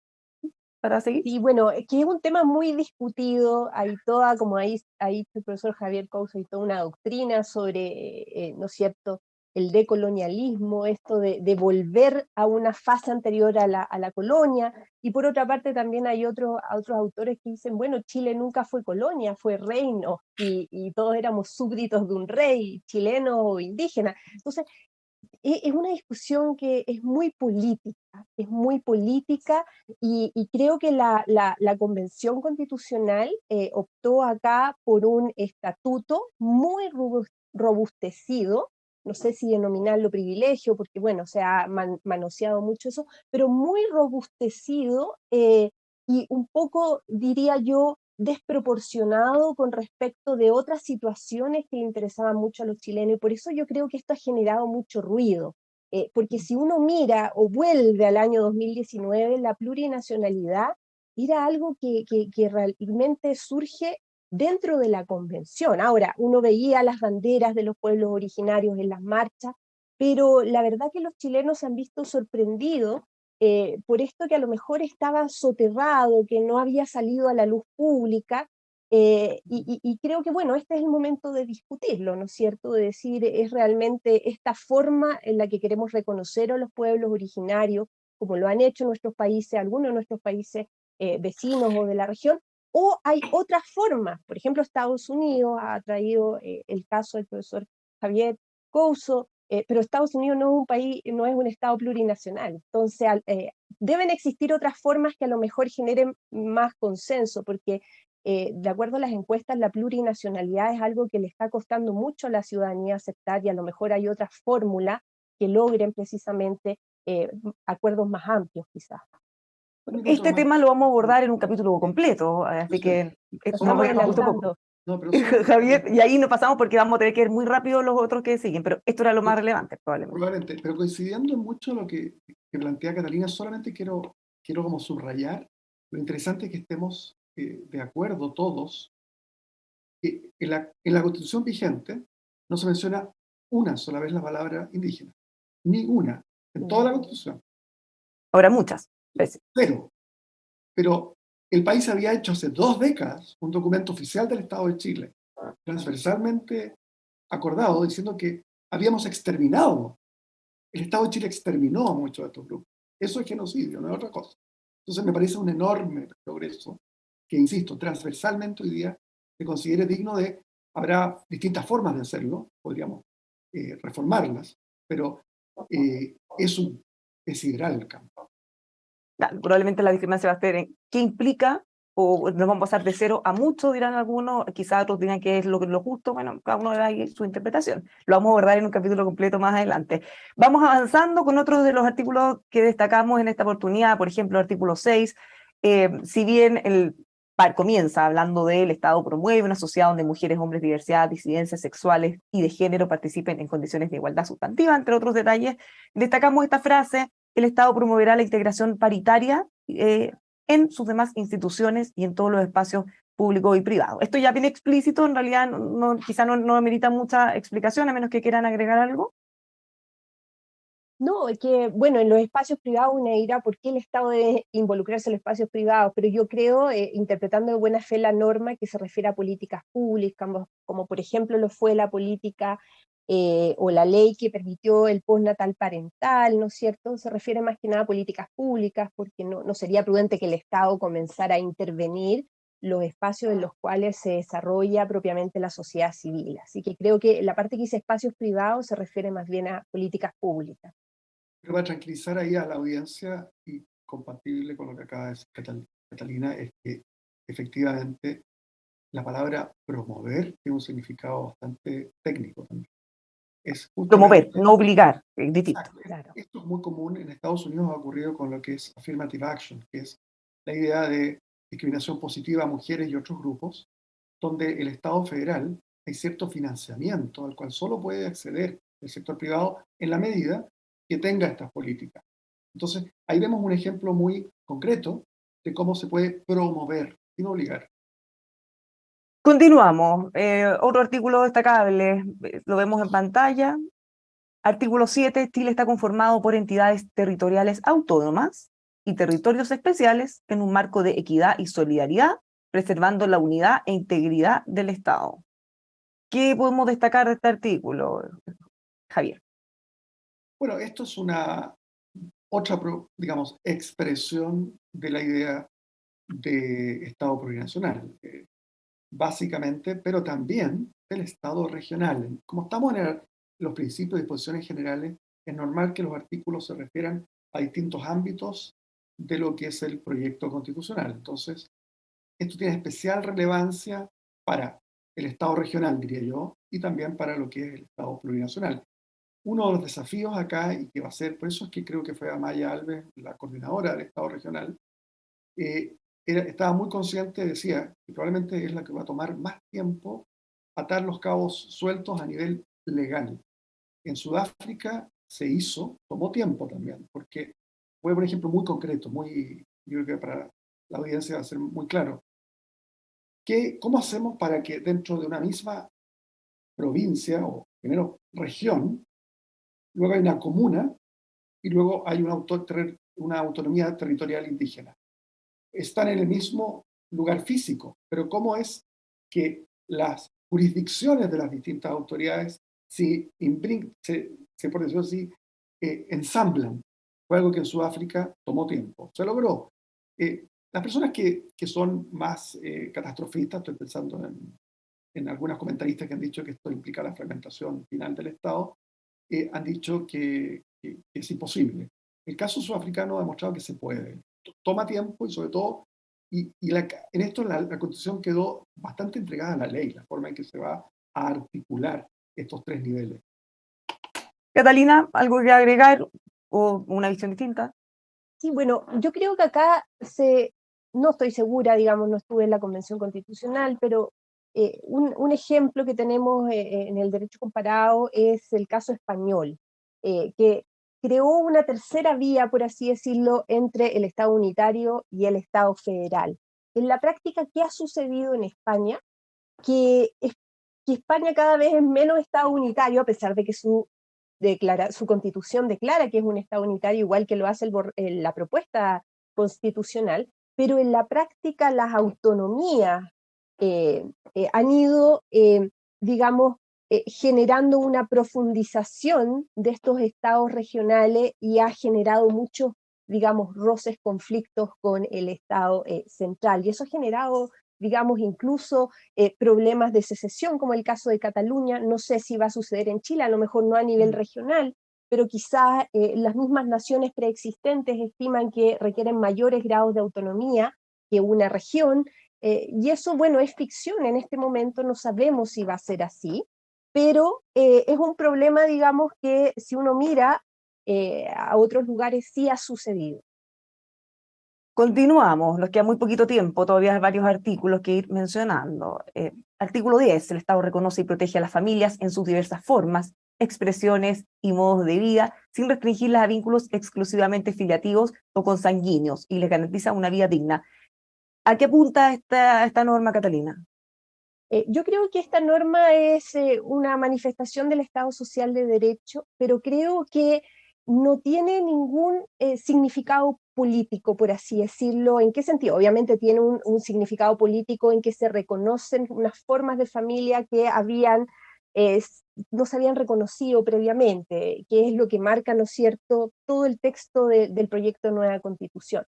para seguir? Sí, bueno, es que es un tema muy discutido, hay toda, como ahí dicho el profesor Javier Couso, hay toda una doctrina sobre, ¿no es cierto?, el decolonialismo, esto de volver a una fase anterior a la colonia, y por otra parte también hay otros autores que dicen, bueno, Chile nunca fue colonia, fue reino, y todos éramos súbditos de un rey, chileno o indígena. Entonces, es una discusión que es muy política y creo que la Convención Constitucional optó acá por un estatuto muy robustecido, no sé si denominarlo privilegio, porque bueno, se ha manoseado mucho eso, pero muy robustecido y un poco, diría yo, desproporcionado con respecto de otras situaciones que le interesaban mucho a los chilenos, y por eso yo creo que esto ha generado mucho ruido, porque si uno mira o vuelve al año 2019, la plurinacionalidad era algo que realmente surge dentro de la convención. Ahora, uno veía las banderas de los pueblos originarios en las marchas, pero la verdad que los chilenos se han visto sorprendidos por esto que a lo mejor estaba soterrado, que no había salido a la luz pública, y creo que, bueno, este es el momento de discutirlo, ¿no es cierto? De decir, ¿es realmente esta forma en la que queremos reconocer a los pueblos originarios, como lo han hecho nuestros países, algunos de nuestros países vecinos o de la región? ¿O hay otras formas? Por ejemplo, Estados Unidos ha traído el caso del profesor Javier Couso, pero Estados Unidos no es un país, no es un Estado plurinacional. Entonces, deben existir otras formas que a lo mejor generen más consenso, porque de acuerdo a las encuestas, la plurinacionalidad es algo que le está costando mucho a la ciudadanía aceptar, y a lo mejor hay otras fórmulas que logren precisamente acuerdos más amplios, quizás. Este tema lo vamos a abordar en un capítulo completo, así que Estamos nos gustó poco. adelantando. No, pero Javier, y ahí nos pasamos porque vamos a tener que ir muy rápido los otros que siguen, pero esto era lo más relevante, probablemente. probablemente, pero coincidiendo en mucho lo que plantea Catalina, solamente quiero como subrayar lo interesante es que estemos de acuerdo todos que en la Constitución vigente no se menciona una sola vez la palabra indígena. Ninguna. En toda la Constitución. Ahora muchas veces. Cero. Pero el país había hecho hace 2 décadas un documento oficial del Estado de Chile, transversalmente acordado, diciendo que habíamos exterminado. El Estado de Chile exterminó a muchos de estos grupos. Eso es genocidio, no es otra cosa. Entonces me parece un enorme progreso que, insisto, transversalmente hoy día se considere digno de. Habrá distintas formas de hacerlo, podríamos reformarlas, pero es sideral el cambio. Probablemente la discrepancia va a ser en qué implica, o nos vamos a pasar de 0 a mucho, dirán algunos, quizás otros dirán que es lo justo, bueno, cada uno da ahí su interpretación. Lo vamos a abordar en un capítulo completo más adelante. Vamos avanzando con otros de los artículos que destacamos en esta oportunidad, por ejemplo, el artículo 6, si bien comienza hablando de el Estado promueve una sociedad donde mujeres, hombres, diversidad, disidencias sexuales y de género participen en condiciones de igualdad sustantiva, entre otros detalles, destacamos esta frase: el Estado promoverá la integración paritaria en sus demás instituciones y en todos los espacios públicos y privados. Esto ya viene explícito, en realidad quizá no merita mucha explicación, a menos que quieran agregar algo. No, es que, bueno, en los espacios privados uno dirá por qué el Estado debe involucrarse en los espacios privados, pero yo creo, interpretando de buena fe la norma, que se refiere a políticas públicas, como por ejemplo lo fue la política o la ley que permitió el postnatal parental, ¿no es cierto? Se refiere más que nada a políticas públicas, porque no sería prudente que el Estado comenzara a intervenir los espacios en los cuales se desarrolla propiamente la sociedad civil. Así que creo que la parte que dice espacios privados se refiere más bien a políticas públicas. Pero para tranquilizar ahí a la audiencia y compatible con lo que acaba de decir Catalina, es que efectivamente la palabra promover tiene un significado bastante técnico también. Es Promover, justamente, no obligar, es distinto. exacto, Claro. esto es muy común en Estados Unidos, ha ocurrido con lo que es affirmative action, que es la idea de discriminación positiva a mujeres y otros grupos, donde el Estado federal hay cierto financiamiento al cual solo puede acceder el sector privado en la medida que tenga estas políticas. Entonces, ahí vemos un ejemplo muy concreto de cómo se puede promover, sin obligar. Continuamos. Otro artículo destacable, lo vemos en pantalla. Artículo 7, Chile está conformado por entidades territoriales autónomas y territorios especiales en un marco de equidad y solidaridad, preservando la unidad e integridad del Estado. ¿Qué podemos destacar de este artículo, Javier? Bueno, esto es una otra, digamos, expresión de la idea de Estado plurinacional, básicamente, pero también del Estado regional. Como estamos en los principios y disposiciones generales, es normal que los artículos se refieran a distintos ámbitos de lo que es el proyecto constitucional. Entonces, esto tiene especial relevancia para el Estado regional, diría yo, y también para lo que es el Estado plurinacional. Uno de los desafíos acá, y que va a ser, por eso es que creo que fue Amaya Alves, la coordinadora del Estado regional, estaba muy consciente, decía, que probablemente es la que va a tomar más tiempo atar los cabos sueltos a nivel legal. En Sudáfrica se hizo, tomó tiempo también, porque fue un ejemplo muy concreto, yo creo que para la audiencia va a ser muy claro. ¿Cómo hacemos para que dentro de una misma provincia, o primero región, luego hay una comuna y luego hay una autonomía territorial indígena? Están en el mismo lugar físico, pero cómo es que las jurisdicciones de las distintas autoridades por decirlo así, ensamblan? Fue algo que en Sudáfrica tomó tiempo. Se logró. Las personas que son más catastrofistas, estoy pensando en algunas comentaristas que han dicho que esto implica la fragmentación final del Estado, han dicho que es imposible. El caso sudafricano ha demostrado que se puede. Toma tiempo y sobre todo, en esto la Constitución quedó bastante entregada a la ley, la forma en que se va a articular estos 3 niveles. Catalina, ¿algo que agregar o una visión distinta? Sí, bueno, yo creo que acá no estoy segura, digamos, no estuve en la Convención Constitucional, pero un ejemplo que tenemos en el derecho comparado es el caso español, que creó una tercera vía, por así decirlo, entre el Estado unitario y el Estado federal. En la práctica, ¿qué ha sucedido en España? Que España cada vez es menos Estado unitario, a pesar de que su su constitución declara que es un Estado unitario, igual que lo hace la propuesta constitucional, pero en la práctica las autonomías han ido, digamos, generando una profundización de estos estados regionales y ha generado muchos, digamos, roces, conflictos con el Estado central. Y eso ha generado, digamos, incluso problemas de secesión, como el caso de Cataluña. No sé si va a suceder en Chile, a lo mejor no a nivel regional, pero quizás las mismas naciones preexistentes estiman que requieren mayores grados de autonomía que una región, y eso, bueno, es ficción en este momento, no sabemos si va a ser así, pero es un problema, digamos, que si uno mira a otros lugares sí ha sucedido. Continuamos, nos queda muy poquito tiempo, todavía hay varios artículos que ir mencionando. Artículo 10, el Estado reconoce y protege a las familias en sus diversas formas, expresiones y modos de vida, sin restringirlas a vínculos exclusivamente filiativos o consanguíneos, y les garantiza una vida digna. ¿A qué apunta esta norma, Catalina? Yo creo que esta norma es una manifestación del Estado social de derecho, pero creo que no tiene ningún significado político, por así decirlo. ¿En qué sentido? Obviamente tiene un significado político en que se reconocen unas formas de familia que eh, no se habían reconocido previamente, que es lo que marca, ¿no es cierto?, todo el texto del proyecto de nueva Constitución.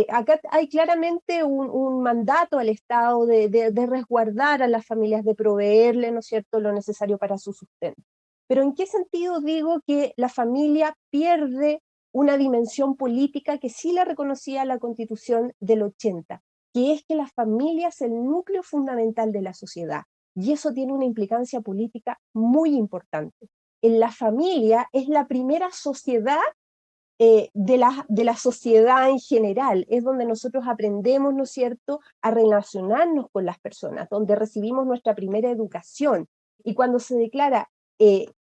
Acá hay claramente un mandato al Estado de resguardar a las familias, de proveerle, ¿no es cierto?, lo necesario para su sustento. Pero ¿en qué sentido digo que la familia pierde una dimensión política que sí la reconocía la Constitución del 80, que es que la familia es el núcleo fundamental de la sociedad? Y eso tiene una implicancia política muy importante. En la familia es la primera sociedad de la sociedad en general, es donde nosotros aprendemos, ¿no es cierto?, a relacionarnos con las personas, donde recibimos nuestra primera educación. Y cuando se declara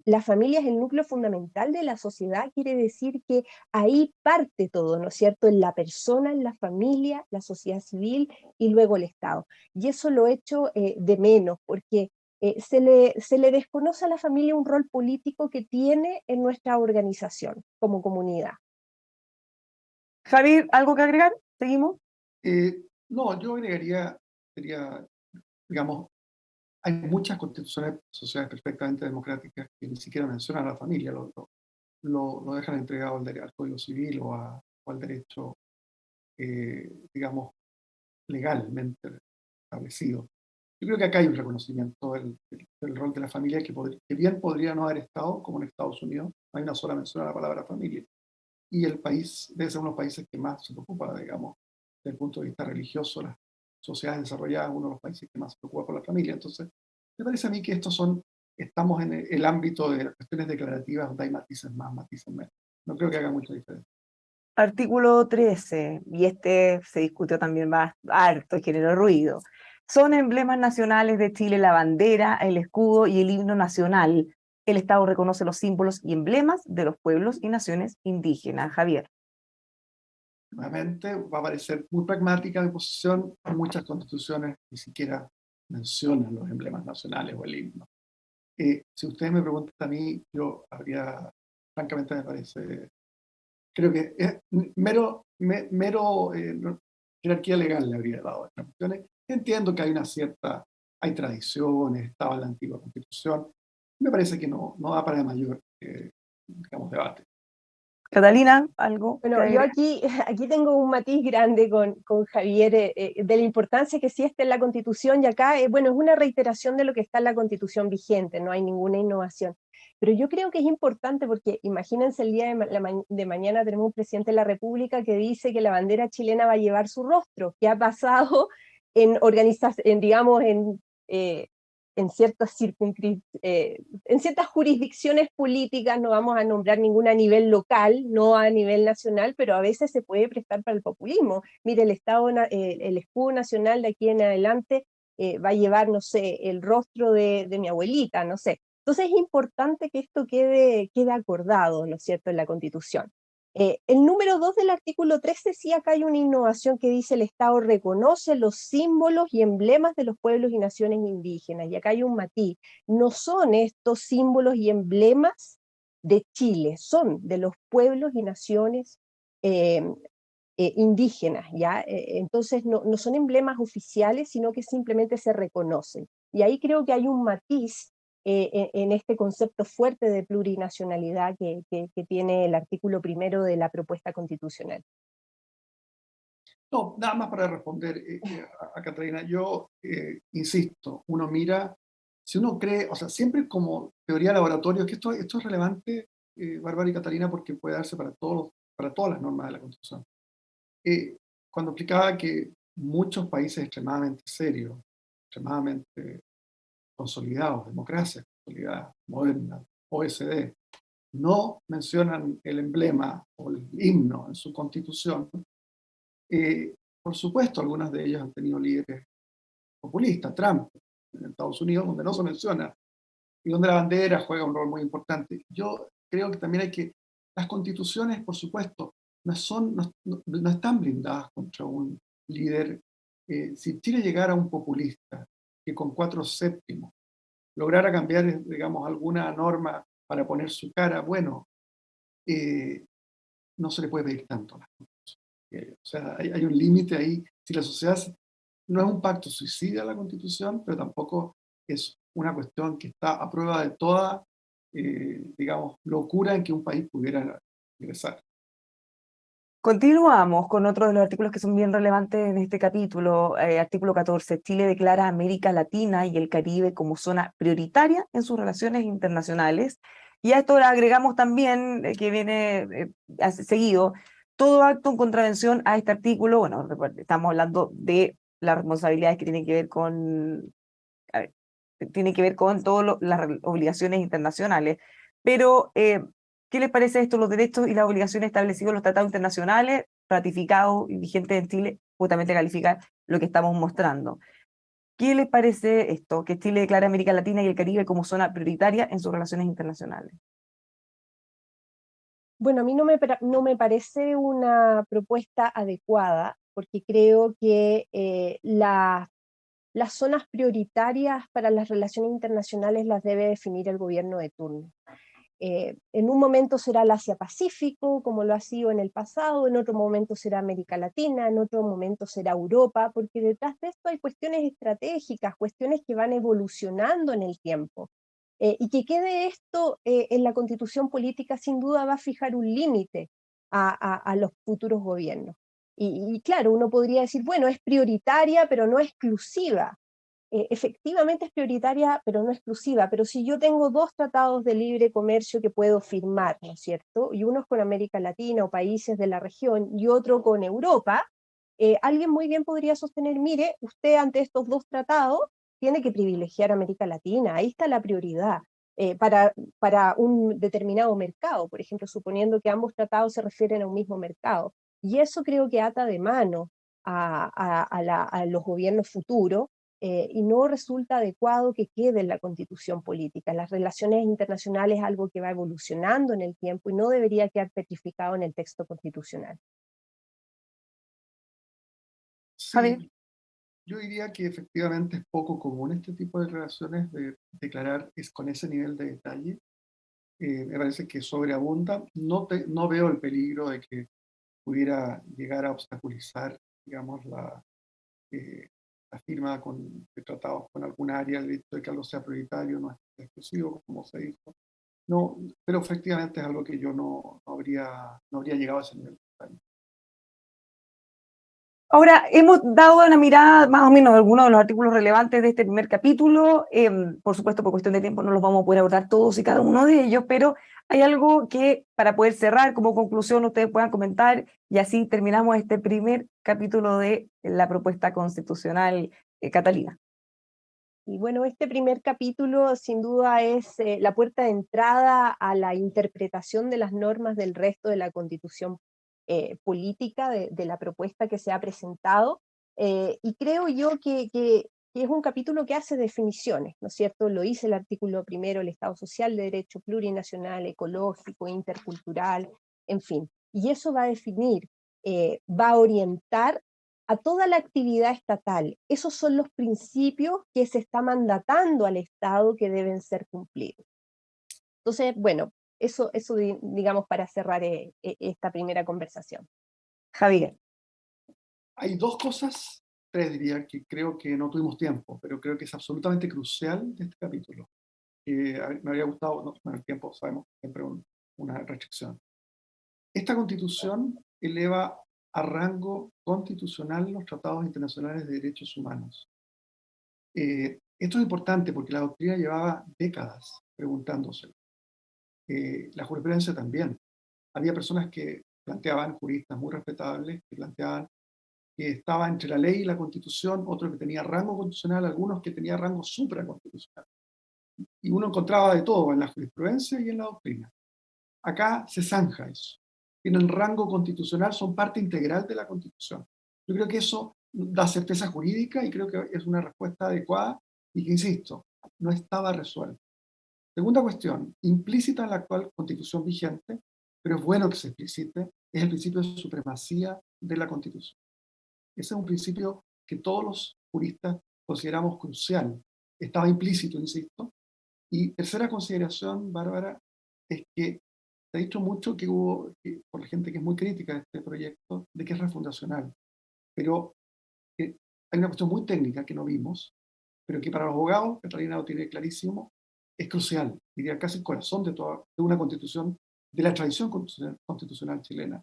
la familia es el núcleo fundamental de la sociedad, quiere decir que ahí parte todo, ¿no es cierto?, en la persona, en la familia, la sociedad civil y luego el Estado. Y eso lo echo de menos, porque se le desconoce a la familia un rol político que tiene en nuestra organización como comunidad. Javier, ¿algo que agregar? ¿Seguimos? No, yo agregaría, sería, digamos, hay muchas constituciones, sociedades perfectamente democráticas que ni siquiera mencionan a la familia, lo dejan entregado al Código Civil o al derecho, digamos, legalmente establecido. Yo creo que acá hay un reconocimiento del rol de la familia que bien podría no haber estado, como en Estados Unidos, no hay una sola mención a la palabra familia. Y el país debe ser uno de los países que más se preocupa, digamos, desde el punto de vista religioso, las sociedades desarrolladas, uno de los países que más se preocupa por la familia. Entonces, me parece a mí que estamos en el ámbito de las cuestiones declarativas, donde hay matices más, matices menos. No creo que haga mucha diferencia. Artículo 13, y este se discutió también más harto, generó ruido. Son emblemas nacionales de Chile la bandera, el escudo y el himno nacional. El Estado reconoce los símbolos y emblemas de los pueblos y naciones indígenas. Javier. Nuevamente, va a parecer muy pragmática mi posición. Muchas constituciones ni siquiera mencionan los emblemas nacionales o el himno. Si ustedes me preguntan a mí, francamente me parece, creo que es mero jerarquía legal le habría dado a estas cuestiones. Entiendo que hay tradiciones, estaba en la antigua Constitución. Me parece que no da para mayor, digamos, debate. Catalina, ¿algo que Bueno, yo agregar? aquí tengo un matiz grande con Javier de la importancia que sí está en la Constitución, y acá, bueno, es una reiteración de lo que está en la Constitución vigente, no hay ninguna innovación. Pero yo creo que es importante porque imagínense el día de mañana tenemos un presidente de la República que dice que la bandera chilena va a llevar su rostro, que ha pasado digamos, en ciertas en ciertas jurisdicciones políticas, no vamos a nombrar ninguna a nivel local, no a nivel nacional, pero a veces se puede prestar para el populismo. Mire, el escudo nacional de aquí en adelante va a llevar, no sé, el rostro de mi abuelita, no sé. Entonces es importante que esto quede acordado, ¿no es cierto?, en la Constitución. El número 2 del artículo 13, sí, acá hay una innovación que dice: el Estado reconoce los símbolos y emblemas de los pueblos y naciones indígenas. Y acá hay un matiz: no son estos símbolos y emblemas de Chile, son de los pueblos y naciones indígenas, ¿ya? Entonces no son emblemas oficiales, sino que simplemente se reconocen. Y ahí creo que hay un matiz en este concepto fuerte de plurinacionalidad que tiene el artículo primero de la propuesta constitucional. No, nada más para responder a Catalina. Yo insisto, uno mira, si uno cree, o sea, siempre como teoría de laboratorio, que esto es relevante, Bárbara y Catalina, porque puede darse para todas las normas de la Constitución. Cuando explicaba que muchos países extremadamente serios, extremadamente consolidados, democracias consolidadas, modernas, OECD, no mencionan el emblema o el himno en su constitución, por supuesto, algunos de ellos han tenido líderes populistas, Trump en Estados Unidos, donde no se menciona y donde la bandera juega un rol muy importante. Yo creo que también las constituciones, por supuesto, no están blindadas contra un líder. Si Chile llegara a un populista que con 4/7 lograra cambiar, digamos, alguna norma para poner su cara, bueno, no se le puede pedir tanto a las constituciones. O sea, hay un límite ahí. Si la sociedad no es un pacto suicida la Constitución, pero tampoco es una cuestión que está a prueba de toda, digamos, locura en que un país pudiera ingresar. Continuamos con otro de los artículos que son bien relevantes en este capítulo, artículo 14. Chile declara a América Latina y el Caribe como zona prioritaria en sus relaciones internacionales. Y a esto le agregamos también, que viene seguido, todo acto en contravención a este artículo. Bueno, estamos hablando de las responsabilidades que tienen que ver con, a ver, tiene que ver con todas las obligaciones internacionales. Pero, ¿qué les parece esto, los derechos y las obligaciones establecidos en los tratados internacionales, ratificados y vigentes en Chile, justamente calificar lo que estamos mostrando? ¿Qué les parece esto, que Chile declara América Latina y el Caribe como zona prioritaria en sus relaciones internacionales? Bueno, a mí no me parece una propuesta adecuada, porque creo que las zonas prioritarias para las relaciones internacionales las debe definir el gobierno de turno. En un momento será el Asia-Pacífico, como lo ha sido en el pasado, en otro momento será América Latina, en otro momento será Europa, porque detrás de esto hay cuestiones estratégicas, cuestiones que van evolucionando en el tiempo. Y que quede esto en la constitución política sin duda va a fijar un límite a los futuros gobiernos. Y claro, uno podría decir, bueno, es prioritaria, pero no exclusiva. Efectivamente es prioritaria, pero no exclusiva. Pero si yo tengo dos tratados de libre comercio que puedo firmar, ¿no es cierto? Y uno es con América Latina o países de la región y otro con Europa, alguien muy bien podría sostener, mire, usted ante estos dos tratados tiene que privilegiar a América Latina, ahí está la prioridad. Para un determinado mercado, por ejemplo, suponiendo que ambos tratados se refieren a un mismo mercado. Y eso creo que ata de mano a los gobiernos futuros, y no resulta adecuado que quede en la constitución política. Las relaciones internacionales es algo que va evolucionando en el tiempo y no debería quedar petrificado en el texto constitucional. Javier. Sí, yo diría que efectivamente es poco común este tipo de relaciones de declarar con ese nivel de detalle. Me parece que sobreabunda. No veo el peligro de que pudiera llegar a obstaculizar, digamos, eh, la firma de tratados con alguna área, el hecho de que algo sea prioritario, no es exclusivo, como se dijo. No, pero efectivamente es algo que yo no habría llegado a ese nivel. Ahora, hemos dado una mirada más o menos a algunos de los artículos relevantes de este primer capítulo. Por supuesto, por cuestión de tiempo no los vamos a poder abordar todos y cada uno de ellos, pero hay algo que para poder cerrar como conclusión ustedes puedan comentar y así terminamos este primer capítulo de la propuesta constitucional, Catalina. Y bueno, este primer capítulo sin duda es la puerta de entrada a la interpretación de las normas del resto de la constitución política de la propuesta que se ha presentado. Y creo yo que es un capítulo que hace definiciones, ¿no es cierto? Lo dice el artículo primero, el Estado social de derecho plurinacional, ecológico, intercultural, en fin. Y eso va a definir, va a orientar a toda la actividad estatal. Esos son los principios que se está mandatando al Estado que deben ser cumplidos. Entonces, bueno, Eso digamos, para cerrar esta primera conversación. Javier. Hay dos cosas, tres diría, que creo que no tuvimos tiempo, pero creo que es absolutamente crucial de este capítulo. Me habría gustado, no, bueno, el tiempo sabemos siempre una restricción. Esta constitución eleva a rango constitucional los tratados internacionales de derechos humanos. Esto es importante porque la doctrina llevaba décadas preguntándose. La jurisprudencia también. Había personas que planteaban, juristas muy respetables, que planteaban que estaba entre la ley y la constitución, otros que tenía rango constitucional, algunos que tenían rango supraconstitucional. Y uno encontraba de todo en la jurisprudencia y en la doctrina. Acá se zanja eso. Tienen rango constitucional, son parte integral de la Constitución. Yo creo que eso da certeza jurídica y creo que es una respuesta adecuada y que, insisto, no estaba resuelta. Segunda cuestión, implícita en la actual Constitución vigente, pero es bueno que se explicite, es el principio de supremacía de la Constitución. Ese es un principio que todos los juristas consideramos crucial. Estaba implícito, insisto. Y tercera consideración, Bárbara, es que se ha dicho mucho por la gente que es muy crítica de este proyecto, de que es refundacional. Pero hay una cuestión muy técnica que no vimos, pero que para los abogados, Catalina lo tiene clarísimo, es crucial, diría casi el corazón de una constitución, de la tradición constitucional chilena,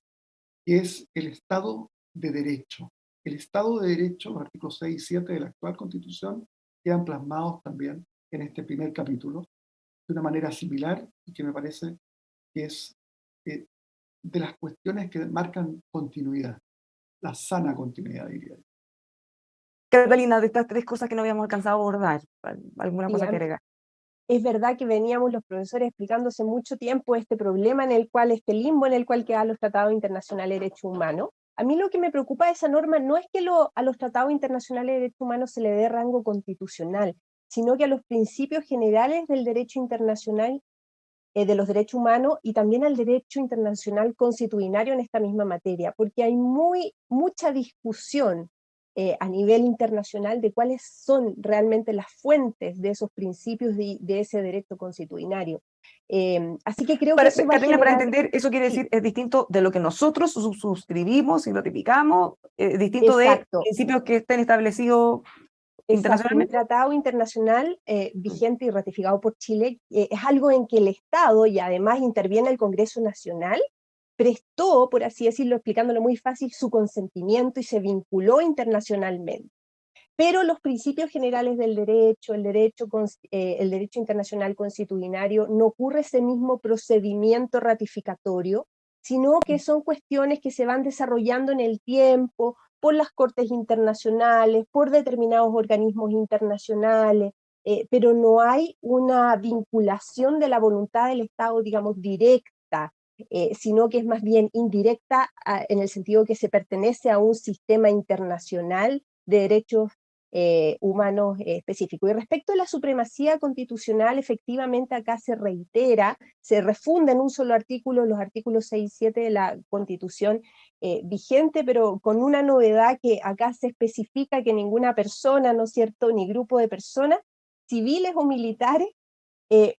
que es el Estado de Derecho. El Estado de Derecho, los artículos 6 y 7 de la actual Constitución, quedan plasmados también en este primer capítulo, de una manera similar y que me parece que es de las cuestiones que marcan continuidad, la sana continuidad, diría yo. Catalina, de estas tres cosas que no habíamos alcanzado a abordar, ¿alguna Sí, cosa que agregar? Es verdad que veníamos los profesores explicando hace mucho tiempo este problema este limbo en el cual quedan los tratados internacionales de derechos humanos. A mí lo que me preocupa de esa norma no es que a los tratados internacionales de derechos humanos se le dé rango constitucional, sino que a los principios generales del derecho internacional de los derechos humanos y también al derecho internacional constitucionario en esta misma materia, porque hay mucha discusión a nivel internacional de cuáles son realmente las fuentes de esos principios de ese derecho constitucionario. Así que creo que eso va a Catalina, generar... para entender, eso quiere decir, es distinto de lo que nosotros suscribimos y notificamos, distinto de Exacto. principios que estén establecidos Exacto, un internacionalmente. tratado internacional vigente y ratificado por Chile es algo en que el Estado, y además interviene el Congreso Nacional, prestó, por así decirlo, explicándolo muy fácil, su consentimiento y se vinculó internacionalmente. Pero los principios generales del derecho, el derecho internacional constitucionario, no ocurre ese mismo procedimiento ratificatorio, sino que son cuestiones que se van desarrollando en el tiempo, por las cortes internacionales, por determinados organismos internacionales, pero no hay una vinculación de la voluntad del Estado, digamos, directa, sino que es más bien indirecta en el sentido que se pertenece a un sistema internacional de derechos humanos específicos. Y respecto a la supremacía constitucional, efectivamente acá se reitera, se refunda en un solo artículo los artículos 6 y 7 de la Constitución vigente, pero con una novedad que acá se especifica que ninguna persona, ¿no es cierto?, ni grupo de personas, civiles o militares,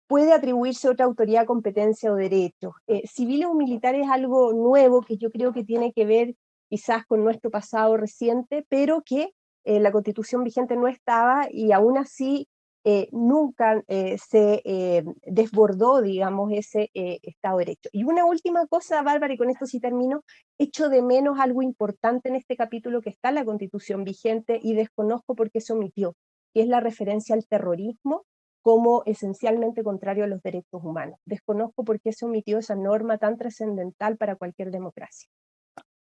puede atribuirse otra autoridad, competencia o derechos. Civiles o militares es algo nuevo que yo creo que tiene que ver quizás con nuestro pasado reciente, pero que la Constitución vigente no estaba y aún así nunca se desbordó, digamos, ese Estado de Derecho. Y una última cosa, Bárbara, y con esto sí termino, echo de menos algo importante en este capítulo que está en la Constitución vigente y desconozco por qué se omitió, que es la referencia al terrorismo como esencialmente contrario a los derechos humanos. Desconozco por qué se omitió esa norma tan trascendental para cualquier democracia.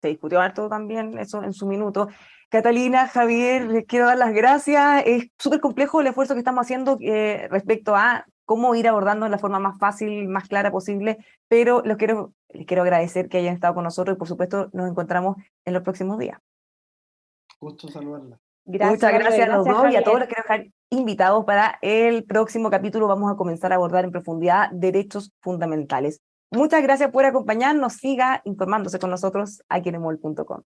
Se discutió harto también eso en su minuto. Catalina, Javier, les quiero dar las gracias. Es súper complejo el esfuerzo que estamos haciendo respecto a cómo ir abordando de la forma más fácil, más clara posible, pero les quiero agradecer que hayan estado con nosotros y por supuesto nos encontramos en los próximos días. Gusto saludarla. Muchas gracias a los dos Javier. y a todos los que nos han invitados para el próximo capítulo. Vamos a comenzar a abordar en profundidad derechos fundamentales. Muchas gracias por acompañarnos. Siga informándose con nosotros aquí en emol.com.